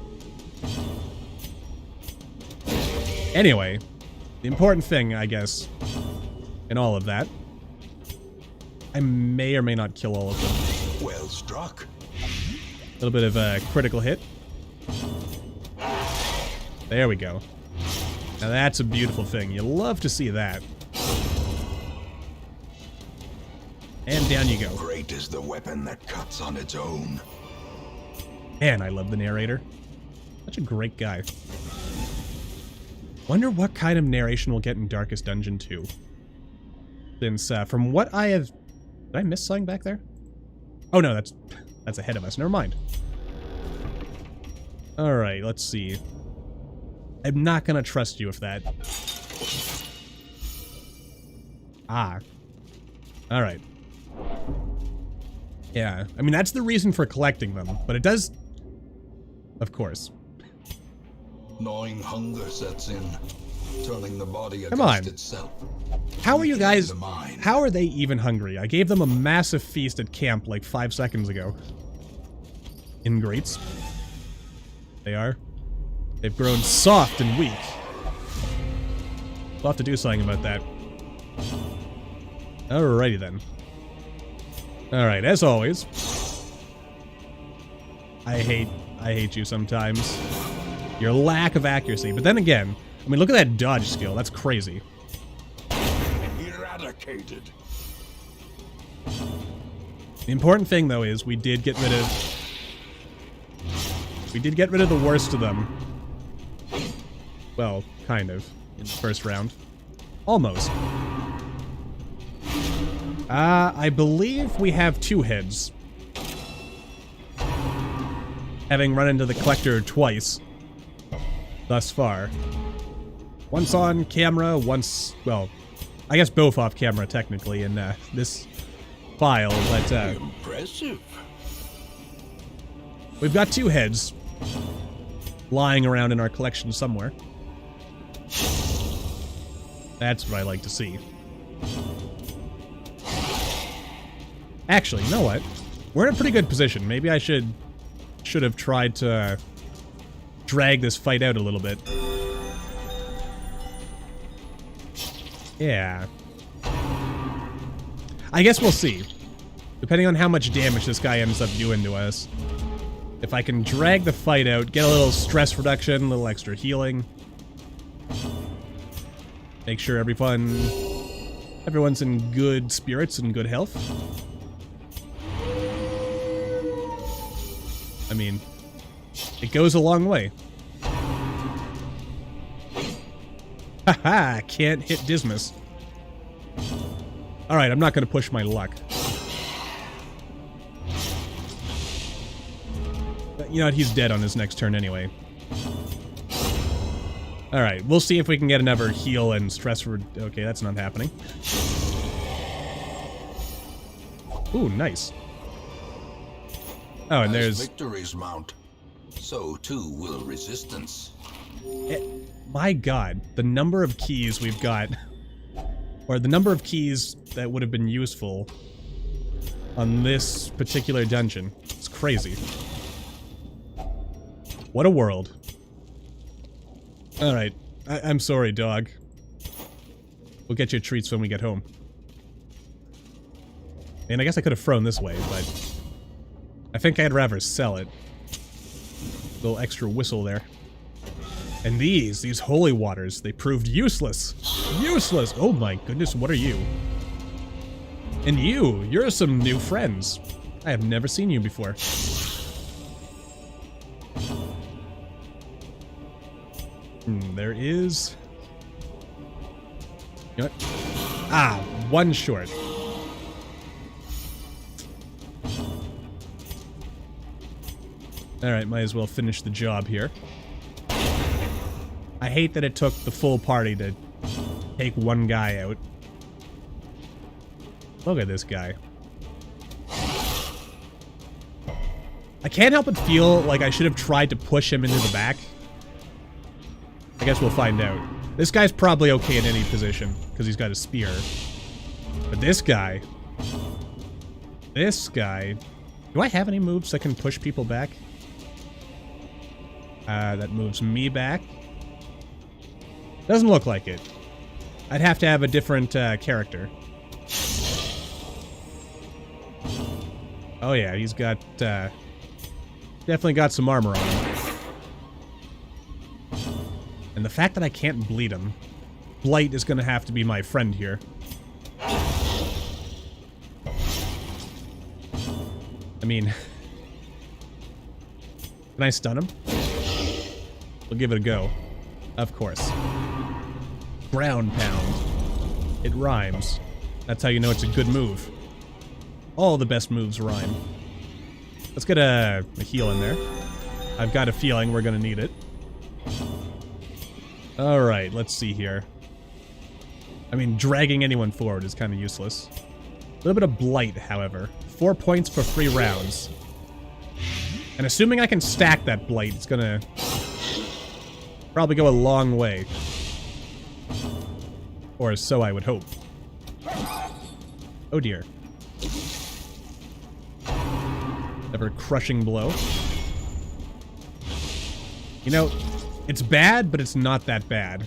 Anyway, the important thing, I guess, in all of that, I may or may not kill all of them. Well struck. A little bit of a critical hit. There we go. Now that's a beautiful thing. You love to see that. And down you go. Great is the weapon that cuts on its own. Man, I love the narrator. Such a great guy. Wonder what kind of narration we'll get in Darkest Dungeon 2. Since, from what I have... Did I miss something back there? Oh no, that's ahead of us. Never mind. Alright, let's see. I'm not gonna trust you with that. Ah. Alright. Yeah, I mean, that's the reason for collecting them, but it does... Of course. Gnawing hunger sets in, turning the body Come on. against itself. How are you guys... The mind. How are they even hungry? I gave them a massive feast at camp like 5 seconds ago. Ingrates. They are. They've grown soft and weak. We'll have to do something about that. Alrighty then. Alright, as always. I hate you sometimes. Your lack of accuracy. But then again, I mean, look at that dodge skill. That's crazy. Eradicated. The important thing, though, is we did get rid of... We did get rid of the worst of them. Well, kind of. In the first round. Almost. I believe we have 2 heads. Having run into the collector twice. Thus far. Once on camera, once... Well, I guess both off camera, technically, in this file, but... Impressive. We've got 2 heads lying around in our collection somewhere. That's what I like to see. Actually, you know what? We're in a pretty good position. Maybe I should have tried to drag this fight out a little bit. Yeah. I guess we'll see. Depending on how much damage this guy ends up doing to us. If I can drag the fight out, get a little stress reduction, a little extra healing. Make sure everyone's in good spirits and good health. I mean, it goes a long way. Haha, can't hit Dismas. Alright, I'm not gonna push my luck. You know what, he's dead on his next turn anyway. Alright, we'll see if we can get another heal and stress for... Okay, that's not happening. Ooh, nice. Oh, and there's... victories mount, so too will resistance. My god, the number of keys we've got... Or the number of keys that would have been useful on this particular dungeon. It's crazy. What a world. Alright. I'm sorry, dog. We'll get you treats when we get home. And I guess I could have thrown this way, but... I think I'd rather sell it. Little extra whistle there. And these holy waters, they proved useless. Useless! Oh my goodness, what are you? And you're some new friends. I have never seen you before. There is... You know what? Ah, 1 short. Alright, might as well finish the job here. I hate that it took the full party to take one guy out. Look at this guy. I can't help but feel like I should have tried to push him into the back. I guess we'll find out. This guy's probably okay in any position, because he's got a spear. But this guy... Do I have any moves that can push people back? That moves me back. Doesn't look like it. I'd have to have a different character. Oh yeah, he's got, definitely got some armor on him. And the fact that I can't bleed him. Blight is gonna have to be my friend here. I mean... Can I stun him? We'll give it a go. Of course. Ground pound. It rhymes. That's how you know it's a good move. All the best moves rhyme. Let's get a heal in there. I've got a feeling we're gonna need it. Alright, let's see here. I mean, dragging anyone forward is kind of useless. A little bit of blight, however. 4 points for 3 rounds. And assuming I can stack that blight, it's gonna probably go a long way. Or so I would hope. Oh dear. Ever crushing blow. You know, it's bad, but it's not that bad.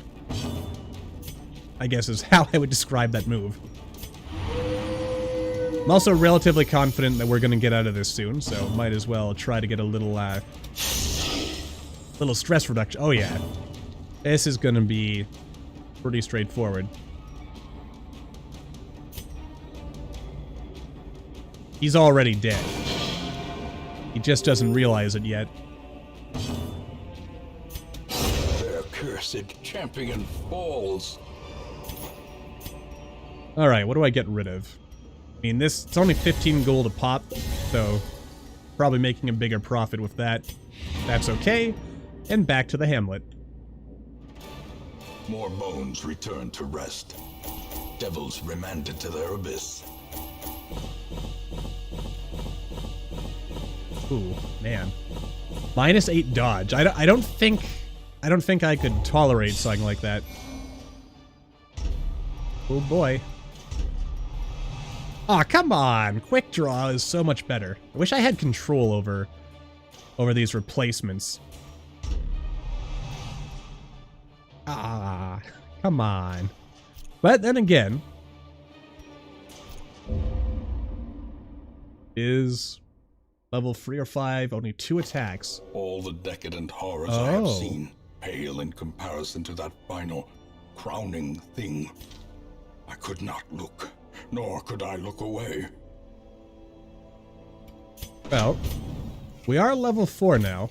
I guess is how I would describe that move. I'm also relatively confident that we're gonna get out of this soon, so might as well try to get a little, little stress reduction. Oh yeah. This is gonna be pretty straightforward. He's already dead. He just doesn't realize it yet. Their cursed champion falls. Alright, what do I get rid of? I mean, it's only 15 gold a pop, so probably making a bigger profit with that. That's okay. And back to the hamlet. More bones returned to rest. Devils remanded to their abyss. Ooh, man. -8 dodge. I don't think I could tolerate something like that. Oh boy. Aw, oh, come on! Quick draw is so much better. I wish I had control over these replacements. Ah, come on. But then again, is level 3 or 5, only 2 attacks. All the decadent horrors I have seen pale in comparison to that final, crowning thing. I could not look, nor could I look away. Well, we are level 4 now,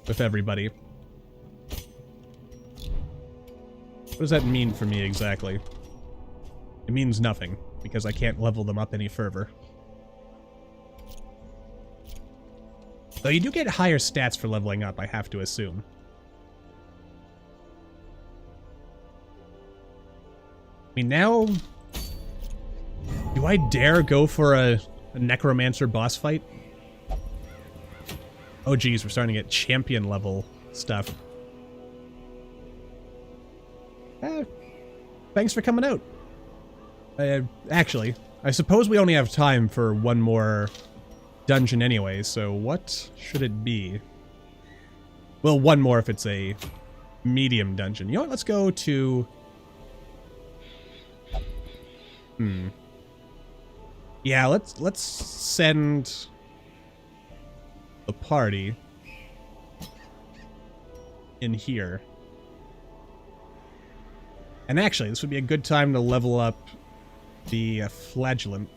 with everybody. What does that mean for me exactly? It means nothing, because I can't level them up any further. Though you do get higher stats for leveling up, I have to assume. I mean, now... Do I dare go for a Necromancer boss fight? Oh geez, we're starting to get champion level stuff. Thanks for coming out. Actually, I suppose we only have time for one more dungeon anyway, so what should it be? Well, one more if it's a medium dungeon. You know what, let's go to... Yeah, let's send the party in here. And actually, this would be a good time to level up the flagellant.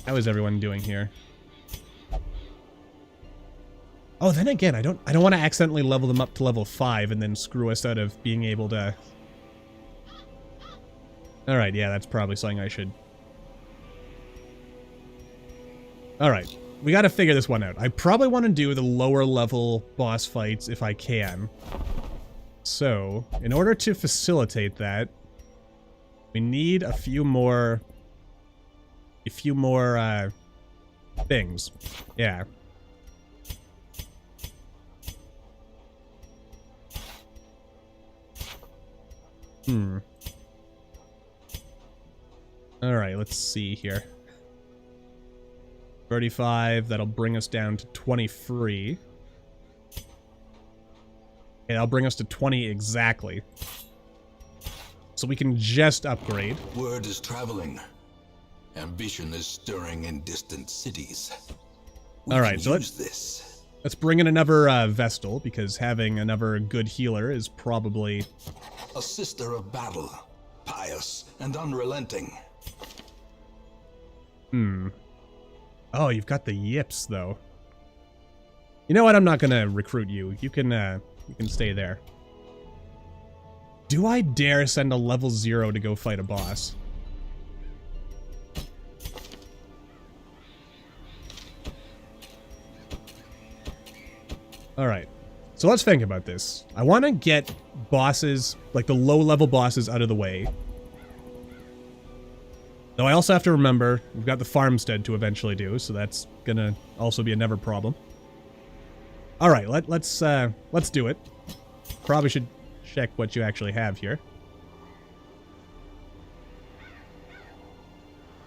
How is everyone doing here? Oh, then again, I don't want to accidentally level them up to level 5 and then screw us out of being able to... Alright, yeah, that's probably something I should... Alright, we gotta figure this one out. I probably want to do the lower level boss fights if I can. So, in order to facilitate that, we need a few more things. Yeah. Alright, let's see here. 35, that'll bring us down to 23. Okay, that'll bring us to 20 exactly. So we can just upgrade. Word is traveling. Ambition is stirring in distant cities. All right, so let's bring in another Vestal, because having another good healer is probably... A sister of battle, pious and unrelenting. Oh, you've got the yips, though. You know what? I'm not gonna recruit you. You can stay there. Do I dare send a level 0 to go fight a boss? Alright. So let's think about this. I want to get bosses, like the low-level bosses, out of the way. Though I also have to remember, we've got the farmstead to eventually do, so that's gonna also be another problem. Alright, let's do it. Probably should check what you actually have here.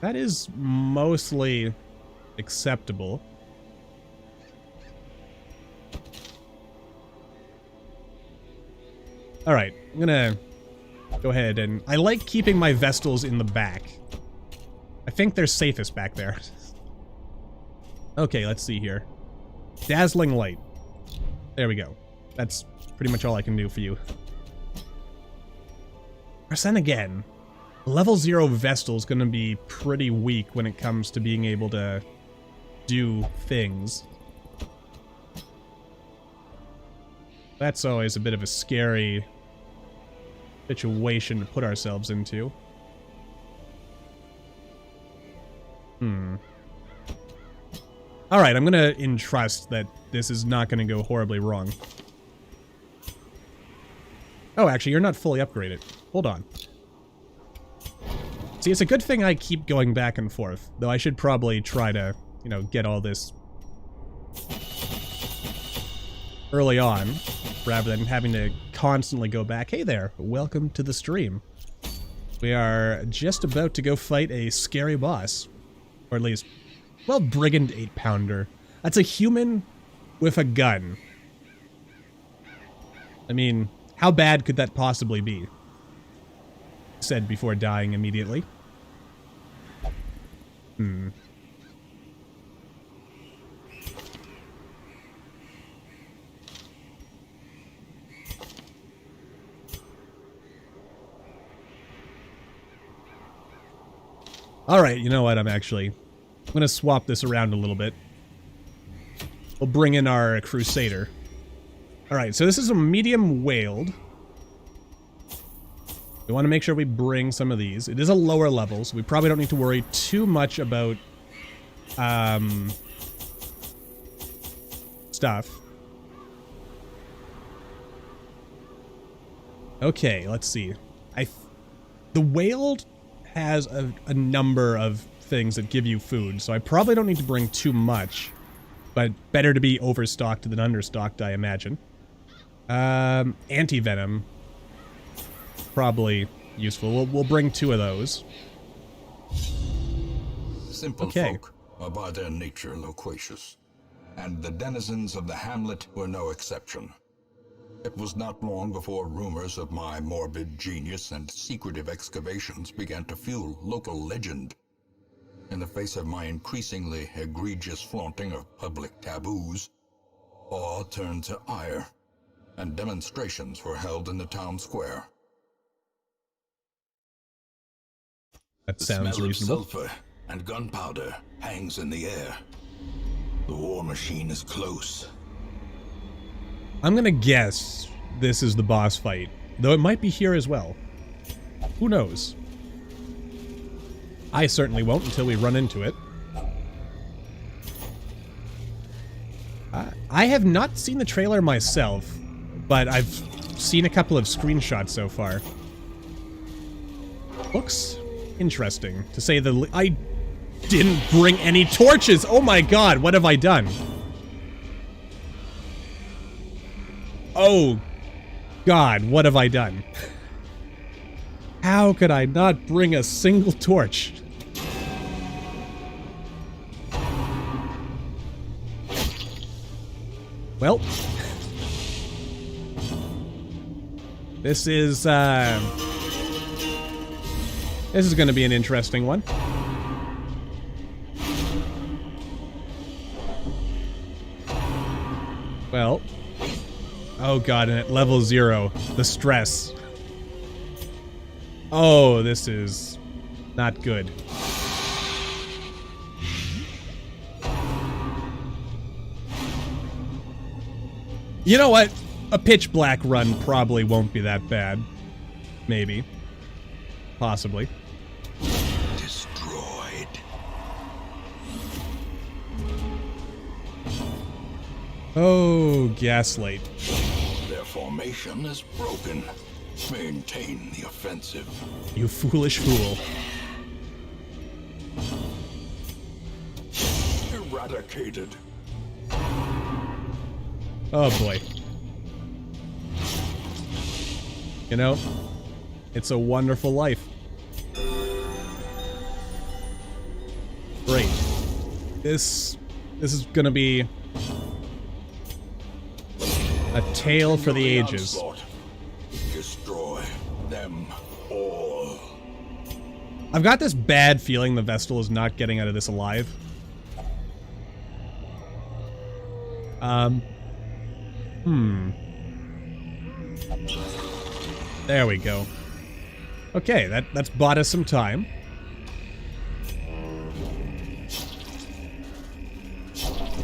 That is mostly acceptable. Alright, I'm gonna go ahead and... I like keeping my Vestals in the back. I think they're safest back there. Okay, let's see here. Dazzling Light. There we go. That's pretty much all I can do for you. Or then again, level 0 Vestal's gonna be pretty weak when it comes to being able to do things. That's always a bit of a scary situation to put ourselves into. Alright, I'm gonna entrust that this is not gonna go horribly wrong. Oh, actually, you're not fully upgraded. Hold on. See, it's a good thing I keep going back and forth, though I should probably try to, you know, get all this early on, rather than having to constantly go back. Hey there, welcome to the stream. We are just about to go fight a scary boss. Or at least, well, Brigand 8-pounder. That's a human with a gun. I mean, how bad could that possibly be? Said before dying immediately. Alright, you know what, I'm gonna swap this around a little bit. We'll bring in our Crusader. Alright, so this is a medium whaled. We want to make sure we bring some of these. It is a lower level, so we probably don't need to worry too much about stuff. Okay, let's see. The whaled has a number of things that give you food, so I probably don't need to bring too much, but better to be overstocked than understocked, I imagine. Anti-venom. Probably useful. We'll bring 2 of those. Simple folk are by their nature loquacious, and the denizens of the hamlet were no exception. It was not long before rumors of my morbid genius and secretive excavations began to fuel local legend. In the face of my increasingly egregious flaunting of public taboos, awe turned to ire, and demonstrations were held in the town square. That sounds reasonable. The smell of sulfur and gunpowder hangs in the air. The war machine is close. I'm gonna guess this is the boss fight, though it might be here as well. Who knows? I certainly won't until we run into it. I have not seen the trailer myself, but I've seen a couple of screenshots so far. Looks interesting, to say the least. I didn't bring any torches! Oh my god, what have I done? Oh god, what have I done? How could I not bring a single torch? Well, This is gonna be an interesting one. Well, oh god, and at level 0, the stress. Oh, this is not good. You know what? A pitch black run probably won't be that bad. Maybe. Possibly. Destroyed. Oh, Gaslight. Their formation is broken. Maintain the offensive. You foolish fool. Eradicated. Oh boy. You know, it's a wonderful life. Great. This is gonna be a tale for the ages. Destroy them all. I've got this bad feeling the Vestal is not getting out of this alive. There we go. Okay, that's bought us some time.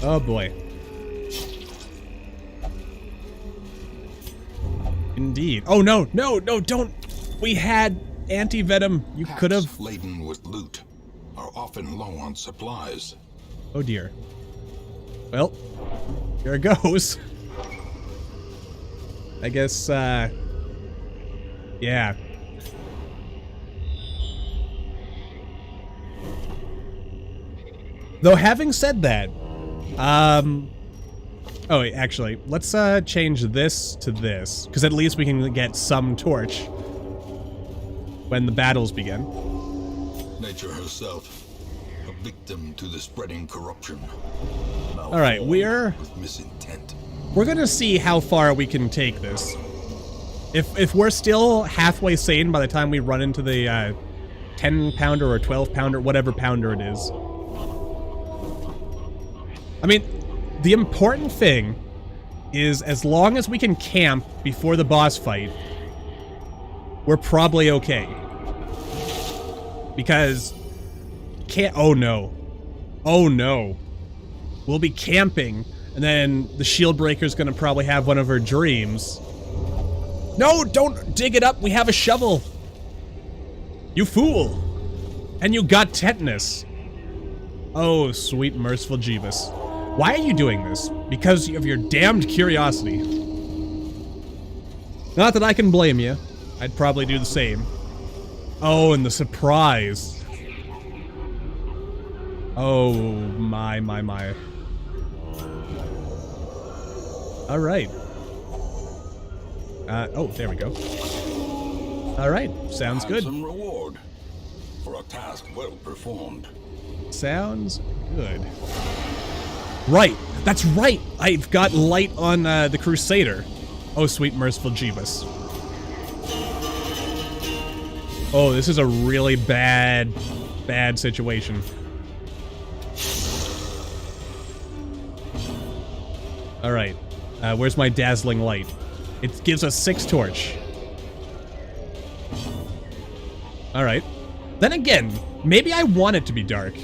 Oh boy. Indeed. Oh no, no, no, don't! We had anti-venom. You could have... laden with loot are often low on supplies. Oh dear. Well, here it goes. I guess, yeah. Though having said that, oh, wait, actually, let's change this to this, because at least we can get some torch when the battles begin. Nature herself, a victim to the spreading corruption. All right, we're gonna see how far we can take this. If we're still halfway sane by the time we run into the 10-pounder or 12-pounder, whatever pounder it is. I mean, the important thing is as long as we can camp before the boss fight, we're probably okay. Because oh no. Oh no. We'll be camping, and then the shield breaker's gonna probably have one of her dreams. No, don't dig it up. We have a shovel. You fool. And you got tetanus. Oh, sweet merciful Jeebus. Why are you doing this? Because of your damned curiosity. Not that I can blame you. I'd probably do the same. Oh, and the surprise. Oh, my. All right. Oh, there we go. All right, sounds good. Some reward for a task well performed. Sounds good. Right, that's right. I've got light on the Crusader. Oh, sweet merciful Jeebus. Oh, this is a really bad situation. All right, where's my dazzling light? It gives us 6 torch. All right. Then again, maybe I want it to be dark.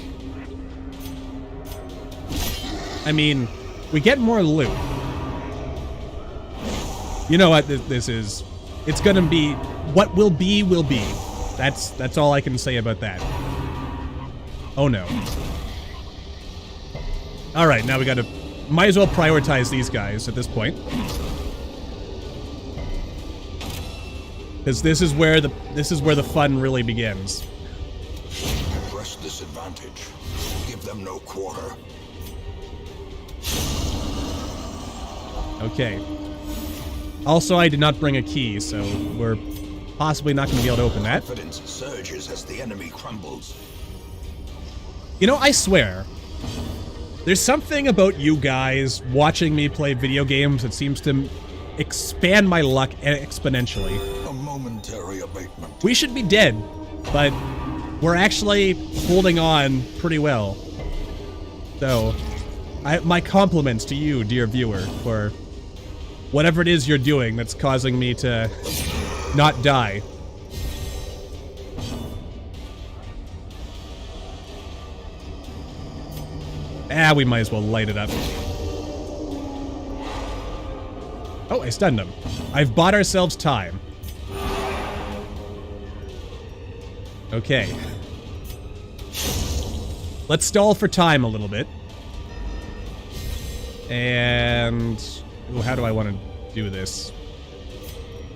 I mean, we get more loot. You know what this is? It's gonna be what will be will be. That's all I can say about that. Oh no. All right, now we gotta might as well prioritize these guys at this point. Because this is where the fun really begins. Press this advantage. Give them no quarter. Okay. Also, I did not bring a key, so we're possibly not going to be able to open that. Confidence surges as the enemy crumbles. You know, I swear, there's something about you guys watching me play video games that seems to expand my luck exponentially. A momentary abatement. We should be dead, but we're actually holding on pretty well. So, my compliments to you, dear viewer, for whatever it is you're doing that's causing me to not die. We might as well light it up. Oh, I stunned him. I've bought ourselves time. Okay. Let's stall for time a little bit. And... ooh, how do I want to do this?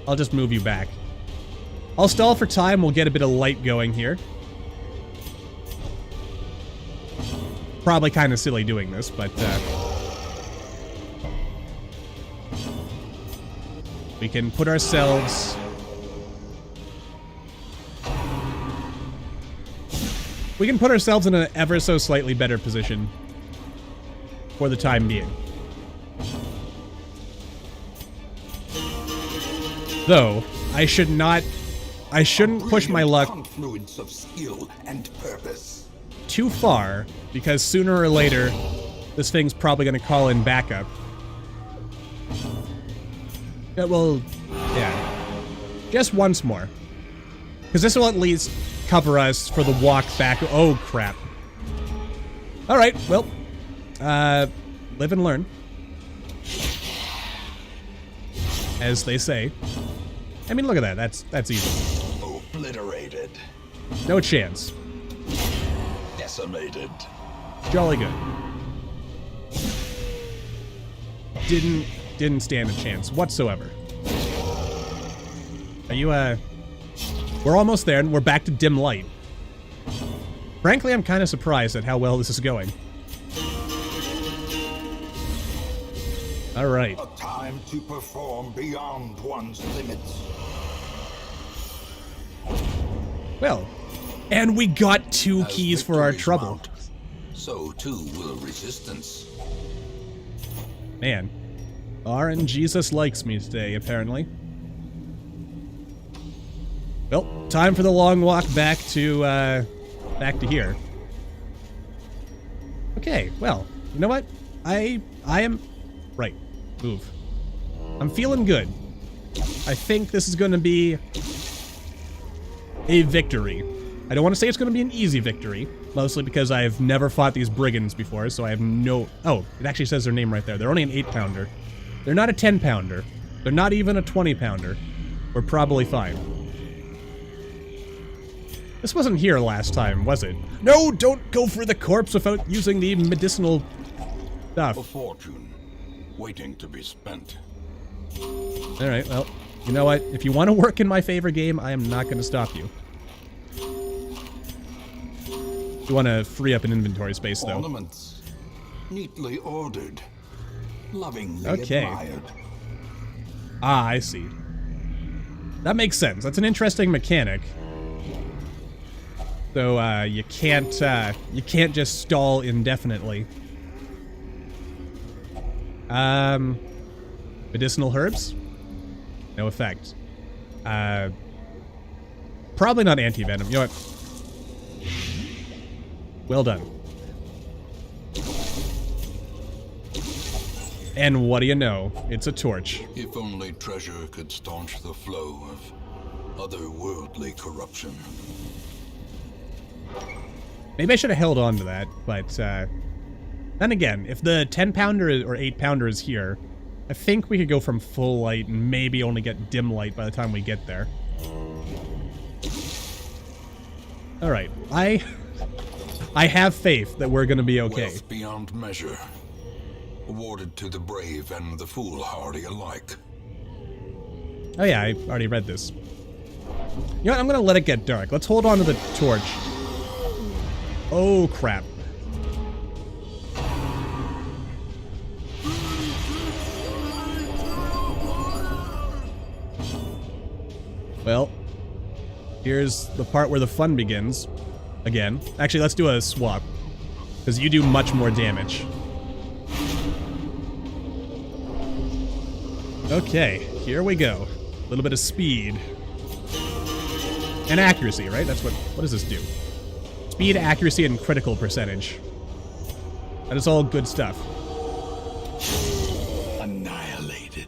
I'll just move you back. I'll stall for time. We'll get a bit of light going here. Probably kind of silly doing this, but we can put ourselves... we can put ourselves in an ever so slightly better position for the time being. Though, I shouldn't push my luck Confluence of skill and purpose. Too far, because sooner or later, this thing's probably going to call in backup. Yeah, well, yeah. Just once more. Because this will at least cover us for the walk back. Oh, crap. Alright, well, live and learn. As they say. I mean, look at that. That's easy. Obliterated. No chance. Decimated. Jolly good. Didn't stand a chance whatsoever. Are you, we're almost there, and we're back to dim light. Frankly, I'm kind of surprised at how well this is going. Alright. A time to perform beyond one's limits. Well, and we got 2 keys for our trouble. Mount, so too will resistance. Man, RNGesus likes me today, apparently. Well, time for the long walk back to here. Okay, well, you know what? I am... right, move. I'm feeling good. I think this is going to be a victory. I don't want to say it's going to be an easy victory, mostly because I've never fought these brigands before, so I have no... oh, it actually says their name right there. They're only an 8-pounder. They're not a 10-pounder. They're not even a 20-pounder. We're probably fine. This wasn't here last time, was it? No, don't go for the corpse without using the medicinal stuff. A fortune waiting to be spent. Alright, well, you know what? If you want to work in my favor game, I am not going to stop you. You want to free up an inventory space, though. Ornaments, neatly ordered, lovingly Okay. admired. Ah, I see. That makes sense. That's an interesting mechanic. So, you can't just stall indefinitely. Medicinal herbs? No effect. Probably not anti-venom. You know what? Well done. And what do you know? It's a torch. If only treasure could staunch the flow of otherworldly corruption. Maybe I should have held on to that, but then again, if the 10-pounder or 8-pounder is here, I think we could go from full light and maybe only get dim light by the time we get there. Alright, I have faith that we're gonna be okay. Wealth beyond measure, awarded to the brave and the foolhardy alike. Oh yeah, I already read this. You know what, I'm gonna let it get dark. Let's hold on to the torch. Oh, crap. Well, here's the part where the fun begins. Again. Actually, let's do a swap. Because you do much more damage. Okay, here we go. A little bit of speed. And accuracy, right? That's what does this do? Speed, accuracy, and critical percentage. That is all good stuff. Annihilated.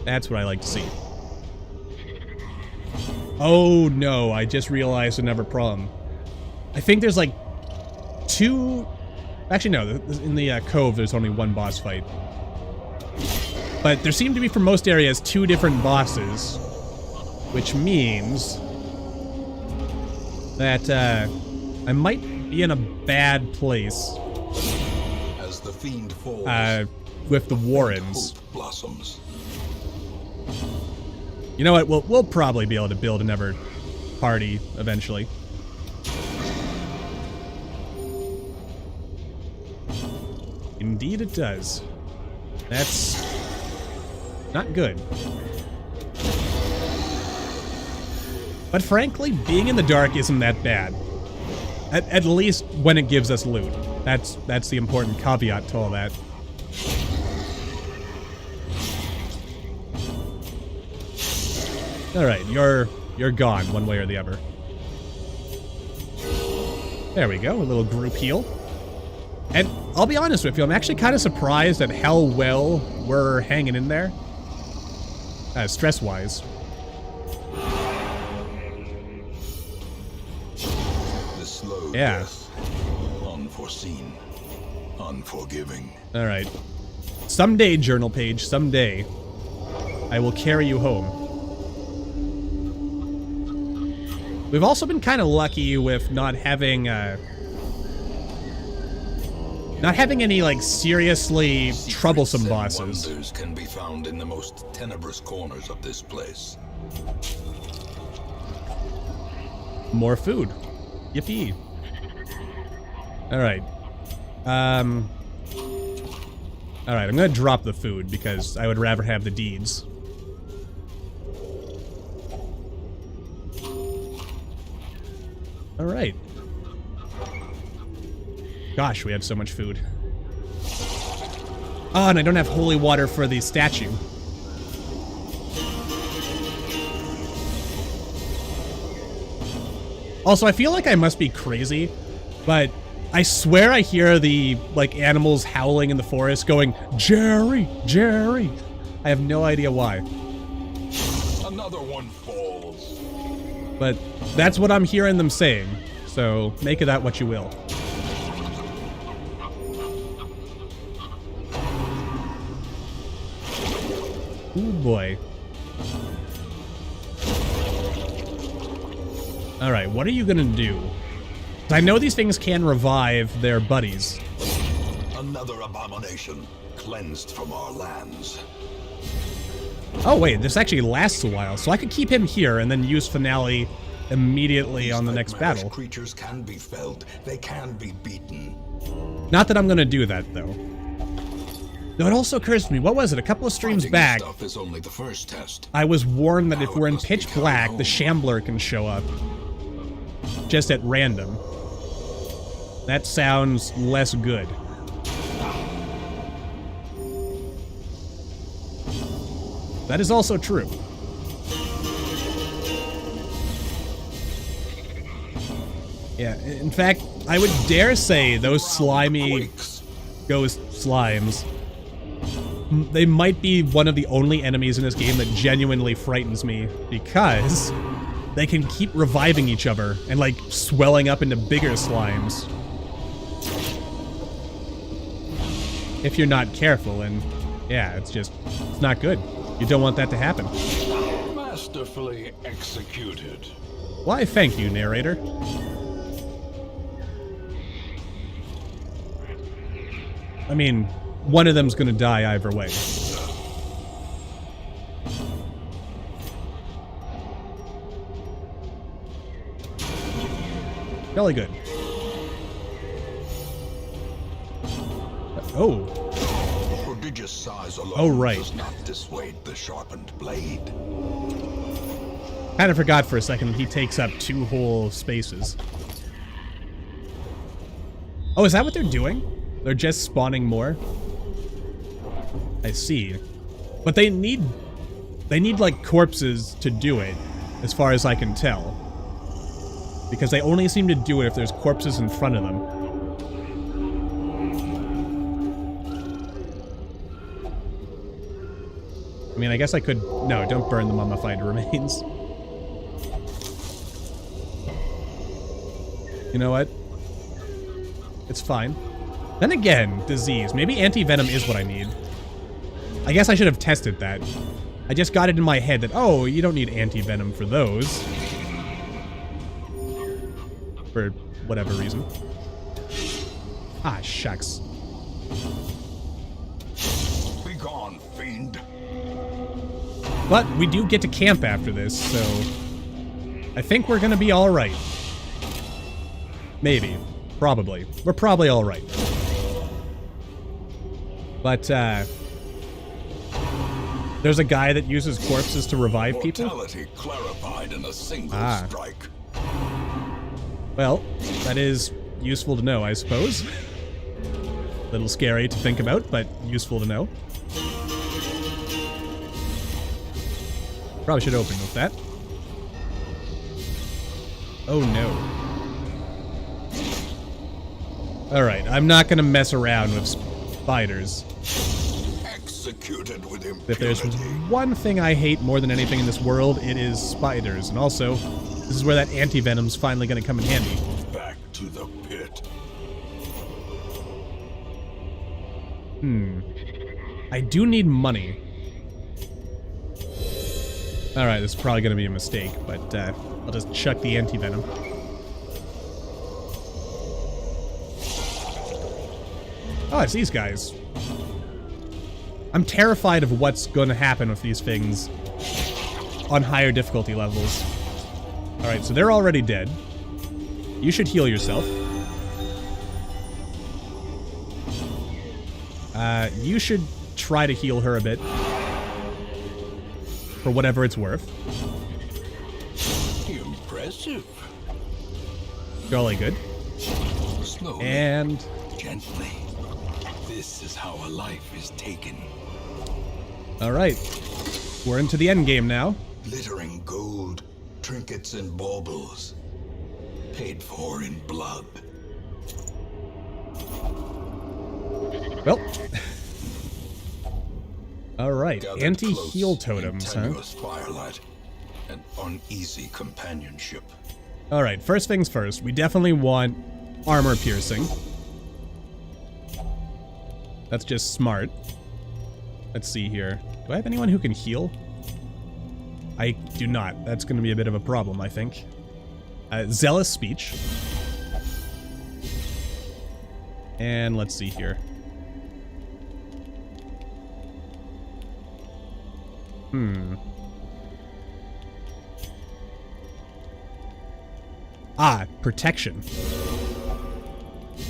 That's what I like to see. Oh no, I just realized another problem. I think there's like 2... Actually no, in the cove there's only 1 boss fight. But there seem to be, for most areas, 2 different bosses. Which means that I might be in a bad place As the fiend falls, with the Warrens. hope blossoms. You know what? We'll probably be able to build another party eventually. Indeed it does. That's not good. But frankly, being in the dark isn't that bad. At least when it gives us loot. That's the important caveat to all that. Alright, you're gone one way or the other. There we go, a little group heal. And I'll be honest with you, I'm actually kind of surprised at how well we're hanging in there. Stress-wise. The slow Yeah. death, unforeseen, unforgiving. Alright. Someday, journal page, someday, I will carry you home. We've also been kind of lucky with not having any, like, seriously troublesome Secrets and bosses. wonders can be found in the most tenebrous corners of this place. More food. Yippee. Alright. Alright, I'm gonna drop the food because I would rather have the deeds. Alright. Gosh, we have so much food. Oh, and I don't have holy water for the statue. Also, I feel like I must be crazy, but I swear I hear the, like, animals howling in the forest going, Jerry, Jerry. I have no idea why. Another one falls. But that's what I'm hearing them saying, so make of that what you will. Ooh boy. Alright, what are you gonna do? I know these things can revive their buddies. Another abomination, cleansed from our lands. Oh wait, this actually lasts a while, so I could keep him here and then use Finale immediately on the next Nightmarish battle. Creatures can be felled, they can be beaten. Not that I'm gonna do that, though. Though it also occurs to me, what was it, a couple of streams Fighting back, stuff is only the first test. I was warned that if Now we're it in must pitch become black, home. the Shambler can show up. Just at random. That sounds less good. That is also true. Yeah, in fact, I would dare say those slimy Quakes. ghost slimes, they might be one of the only enemies in this game that genuinely frightens me, because they can keep reviving each other and, like, swelling up into bigger slimes. If you're not careful, and yeah, it's not good. You don't want that to happen. Masterfully executed. Why, thank you, narrator. I mean, one of them's gonna die either way. Really good. Oh. Prodigious size alone Oh, right. does not dissuade the sharpened blade. Kind of forgot for a second that he takes up 2 whole spaces. Oh, is that what they're doing? They're just spawning more? I see. But they need like corpses to do it, as far as I can tell. Because they only seem to do it if there's corpses in front of them. I mean, I guess I could... No, don't burn the mummified remains. You know what? It's fine. Then again, disease. Maybe anti-venom is what I need. I guess I should have tested that. I just got it in my head that, oh, you don't need anti-venom for those. For whatever reason. Ah, shucks. Be gone, fiend. But we do get to camp after this, so I think we're gonna be alright. Maybe. Probably. We're probably alright. But, there's a guy that uses corpses to revive people? Mortality clarified in a single strike. Well, that is useful to know, I suppose. A little scary to think about, but useful to know. Probably should open with that. Oh no. Alright, I'm not gonna mess around with spiders. Executed with impunity. If there's one thing I hate more than anything in this world, it is spiders. And also, this is where that anti-venom's finally gonna come in handy. Back to the pit. I do need money. Alright, this is probably gonna be a mistake, but I'll just chuck the anti-venom. Oh, it's these guys. I'm terrified of what's gonna happen with these things on higher difficulty levels. Alright, so they're already dead. You should heal yourself. You should try to heal her a bit. For whatever it's worth. Impressive. Jolly good. Slowly. And... Gently. This is how a life is taken. Alright. We're into the end game now. Glittering gold, trinkets and baubles. Paid for in blood. Well. Alright. Anti-heal totems, huh? Firelight and uneasy companionship. Alright, first things first. We definitely want armor piercing. That's just smart. Let's see here. Do I have anyone who can heal? I do not. That's going to be a bit of a problem, I think. Zealous speech. And let's see here. Ah, protection.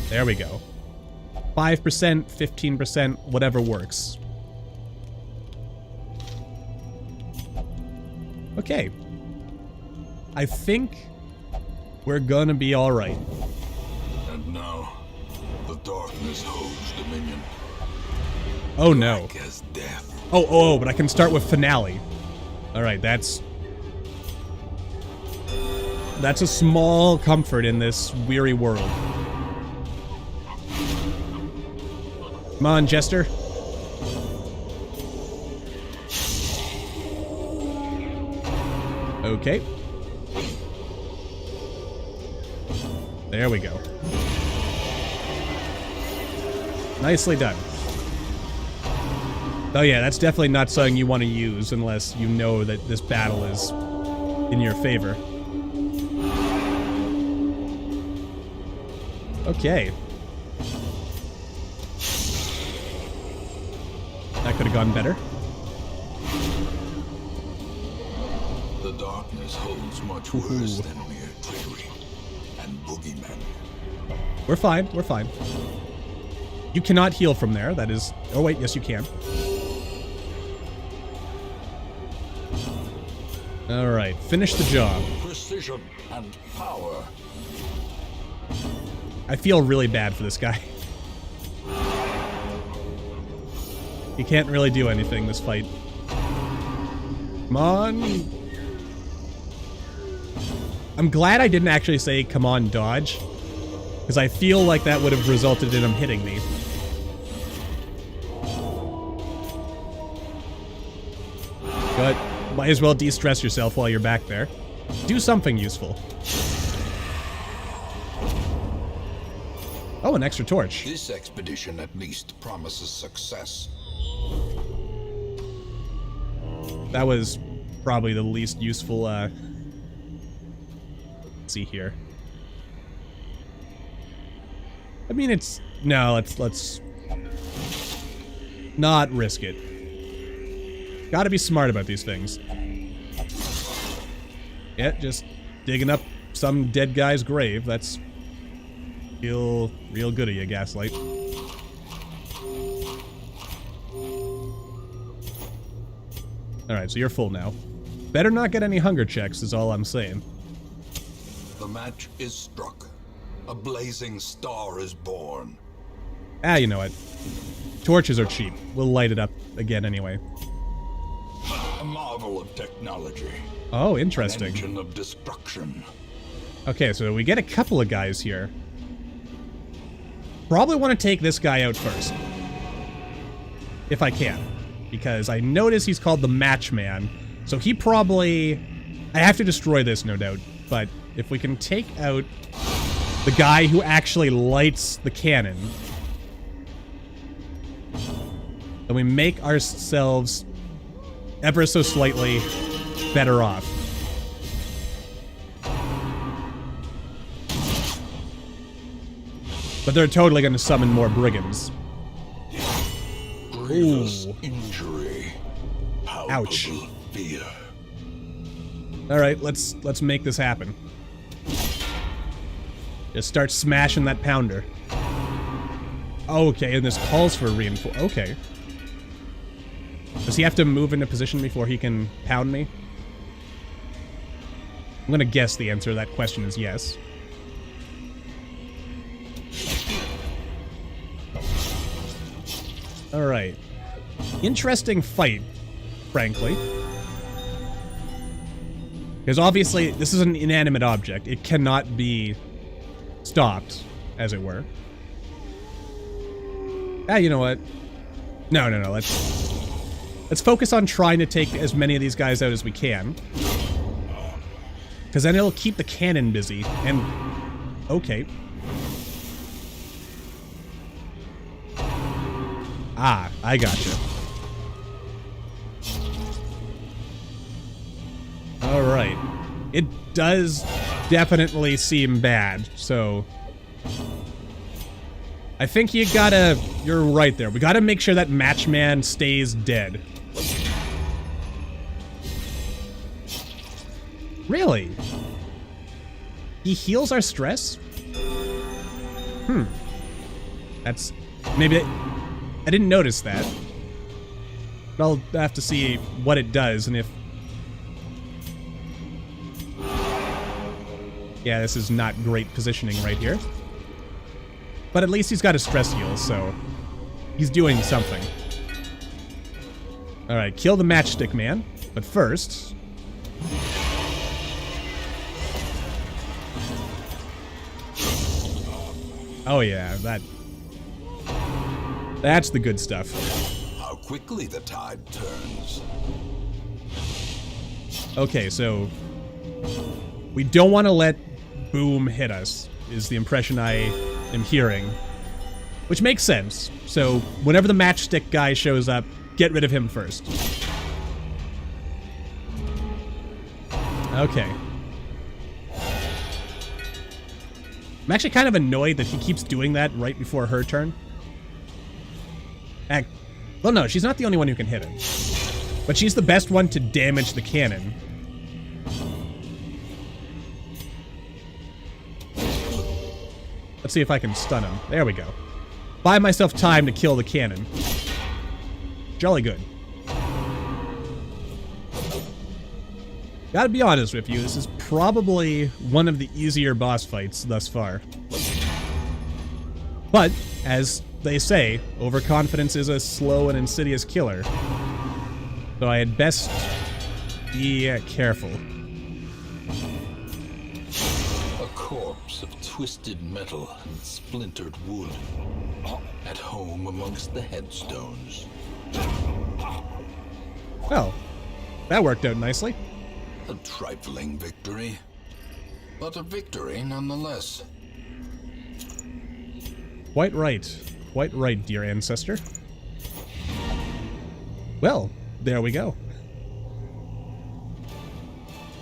There we go. 5%, 15%, whatever works. Okay. I think we're gonna be alright. And now, the darkness holds dominion. Oh no. Black as death. Oh, but I can start with finale. Alright, that's a small comfort in this weary world. Come on, Jester. Okay. There we go. Nicely done. Oh yeah, that's definitely not something you want to use unless you know that this battle is in your favor. Okay. That could have gone better. The darkness holds much worse than mere trickery and boogeymen. We're fine, we're fine. You cannot heal from there, that is... Oh wait, yes you can. Alright, finish the job. Precision and power. I feel really bad for this guy. He can't really do anything this fight. Come on. I'm glad I didn't actually say, come on, dodge. Because I feel like that would have resulted in him hitting me. But might as well de-stress yourself while you're back there. Do something useful. Oh, an extra torch. This expedition at least promises success. That was probably the least useful, let's see here. I mean, it's... No, let's not risk it. Gotta be smart about these things. Yeah, just digging up some dead guy's grave. That's real good of you, Gaslight. Alright, so you're full now. Better not get any hunger checks, is all I'm saying. The match is struck. A blazing star is born. Ah, you know what? Torches are cheap. We'll light it up again anyway. A marvel of technology. Oh, An interesting. engine of destruction. Okay, so we get a couple of guys here. Probably want to take this guy out first. If I can. Because I notice he's called the Matchman. So he probably... I have to destroy this, no doubt. But if we can take out the guy who actually lights the cannon, then we make ourselves ever so slightly better off. But they're totally going to summon more brigands. Grievous Ooh. injury. Ouch. Palpable fear. Alright, let's make this happen. Just start smashing that pounder. Okay, and this calls for reinforce. Okay. Does he have to move into position before he can pound me? I'm gonna guess the answer to that question is yes. Alright. Interesting fight, frankly. Because obviously, this is an inanimate object. It cannot be stopped, as it were. Ah, you know what? No. Let's focus on trying to take as many of these guys out as we can. Because then it'll keep the cannon busy, and... Okay. Ah, I gotcha. Alright. It does definitely seem bad, so... I think you're right there. We gotta make sure that Matchman stays dead. Really? He heals our stress? That's... Maybe... I didn't notice that. But I'll have to see what it does, and if... Yeah, this is not great positioning right here. But at least he's got a stress heal, so... He's doing something. Alright, kill the matchstick man. But first... Oh yeah, that's the good stuff. How quickly the tide turns. Okay, so... We don't want to let Boom hit us, is the impression I am hearing. Which makes sense. So, whenever the matchstick guy shows up, get rid of him first. Okay. I'm actually kind of annoyed that he keeps doing that right before her turn. Well, no, she's not the only one who can hit him. But she's the best one to damage the cannon. Let's see if I can stun him. There we go. Buy myself time to kill the cannon. Jolly good. Gotta be honest with you, this is probably one of the easier boss fights thus far. But, as they say, overconfidence is a slow and insidious killer. So I had best be careful. A corpse of twisted metal and splintered wood, at home amongst the headstones. Well, that worked out nicely. A trifling victory, but a victory nonetheless. Quite right, dear ancestor. Well, there we go.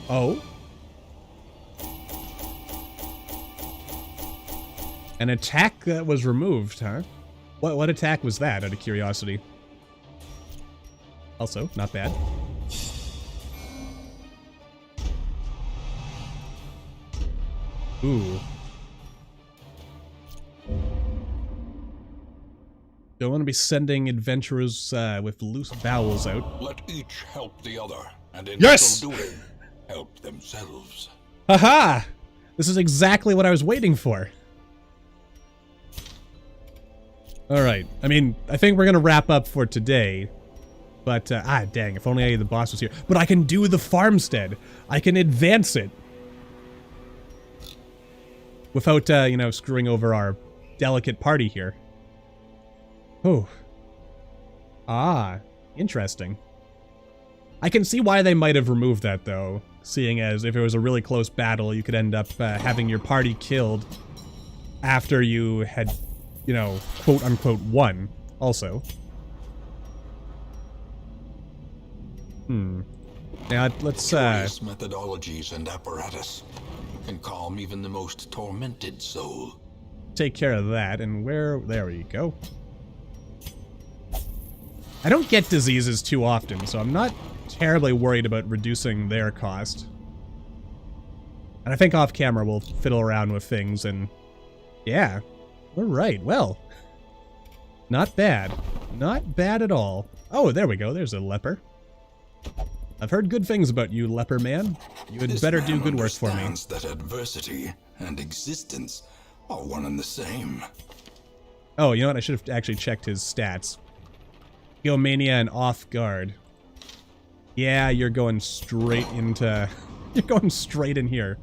Oh. An attack that was removed, huh? What attack was that, out of curiosity? Also, not bad. Ooh. Don't want to be sending adventurers with loose bowels out. Let each help the other, and in Yes! so doing, help themselves. Haha! This is exactly what I was waiting for. Alright, I mean, I think we're gonna wrap up for today. But, dang, if only the boss was here. But I can do the farmstead. I can advance it. Without, you know, screwing over our delicate party here. Oh. Ah, interesting. I can see why they might have removed that, though. Seeing as if it was a really close battle, you could end up having your party killed after you had, you know, quote-unquote won, also. Now, let's, Curious methodologies and apparatus can calm even the most tormented soul. take care of that, and where... There we go. I don't get diseases too often, so I'm not terribly worried about reducing their cost. And I think off-camera we'll fiddle around with things, and... Yeah. Alright, well. Not bad. Not bad at all. Oh, there we go. There's a leper. I've heard good things about you, leper man. You had better do good work for me. Understands that adversity and existence are one and the same. Oh, you know what? I should have actually checked his stats. Geomania and off guard. Yeah, you're going straight into... You're going straight in here.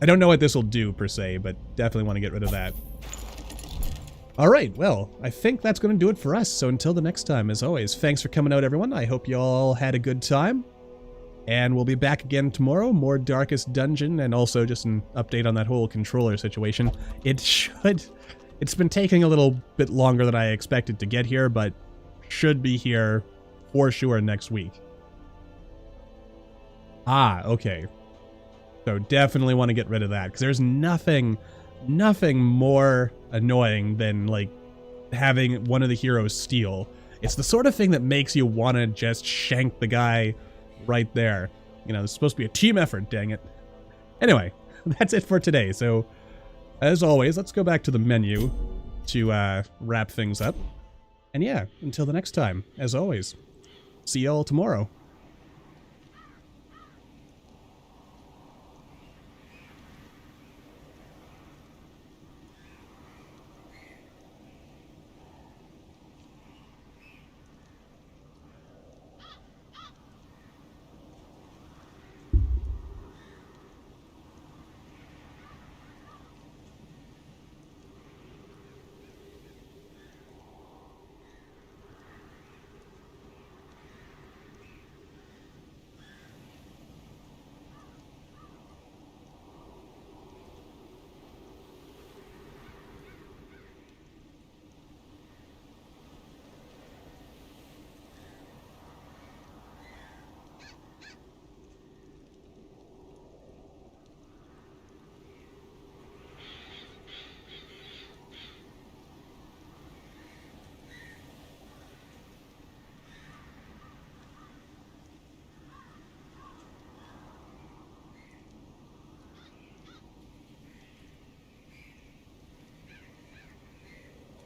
I don't know what this will do, per se, but definitely want to get rid of that. Alright, well, I think that's going to do it for us, so until the next time, as always, thanks for coming out, everyone. I hope you all had a good time. And we'll be back again tomorrow, more Darkest Dungeon, and also just an update on that whole controller situation. It's been taking a little bit longer than I expected to get here, but should be here for sure next week. Ah, okay. So definitely want to get rid of that, because there's nothing more annoying than, like, having one of the heroes steal. It's the sort of thing that makes you want to just shank the guy right there. You know, it's supposed to be a team effort, dang it. Anyway, that's it for today. So, as always, let's go back to the menu to wrap things up. And yeah, until the next time, as always, see y'all tomorrow.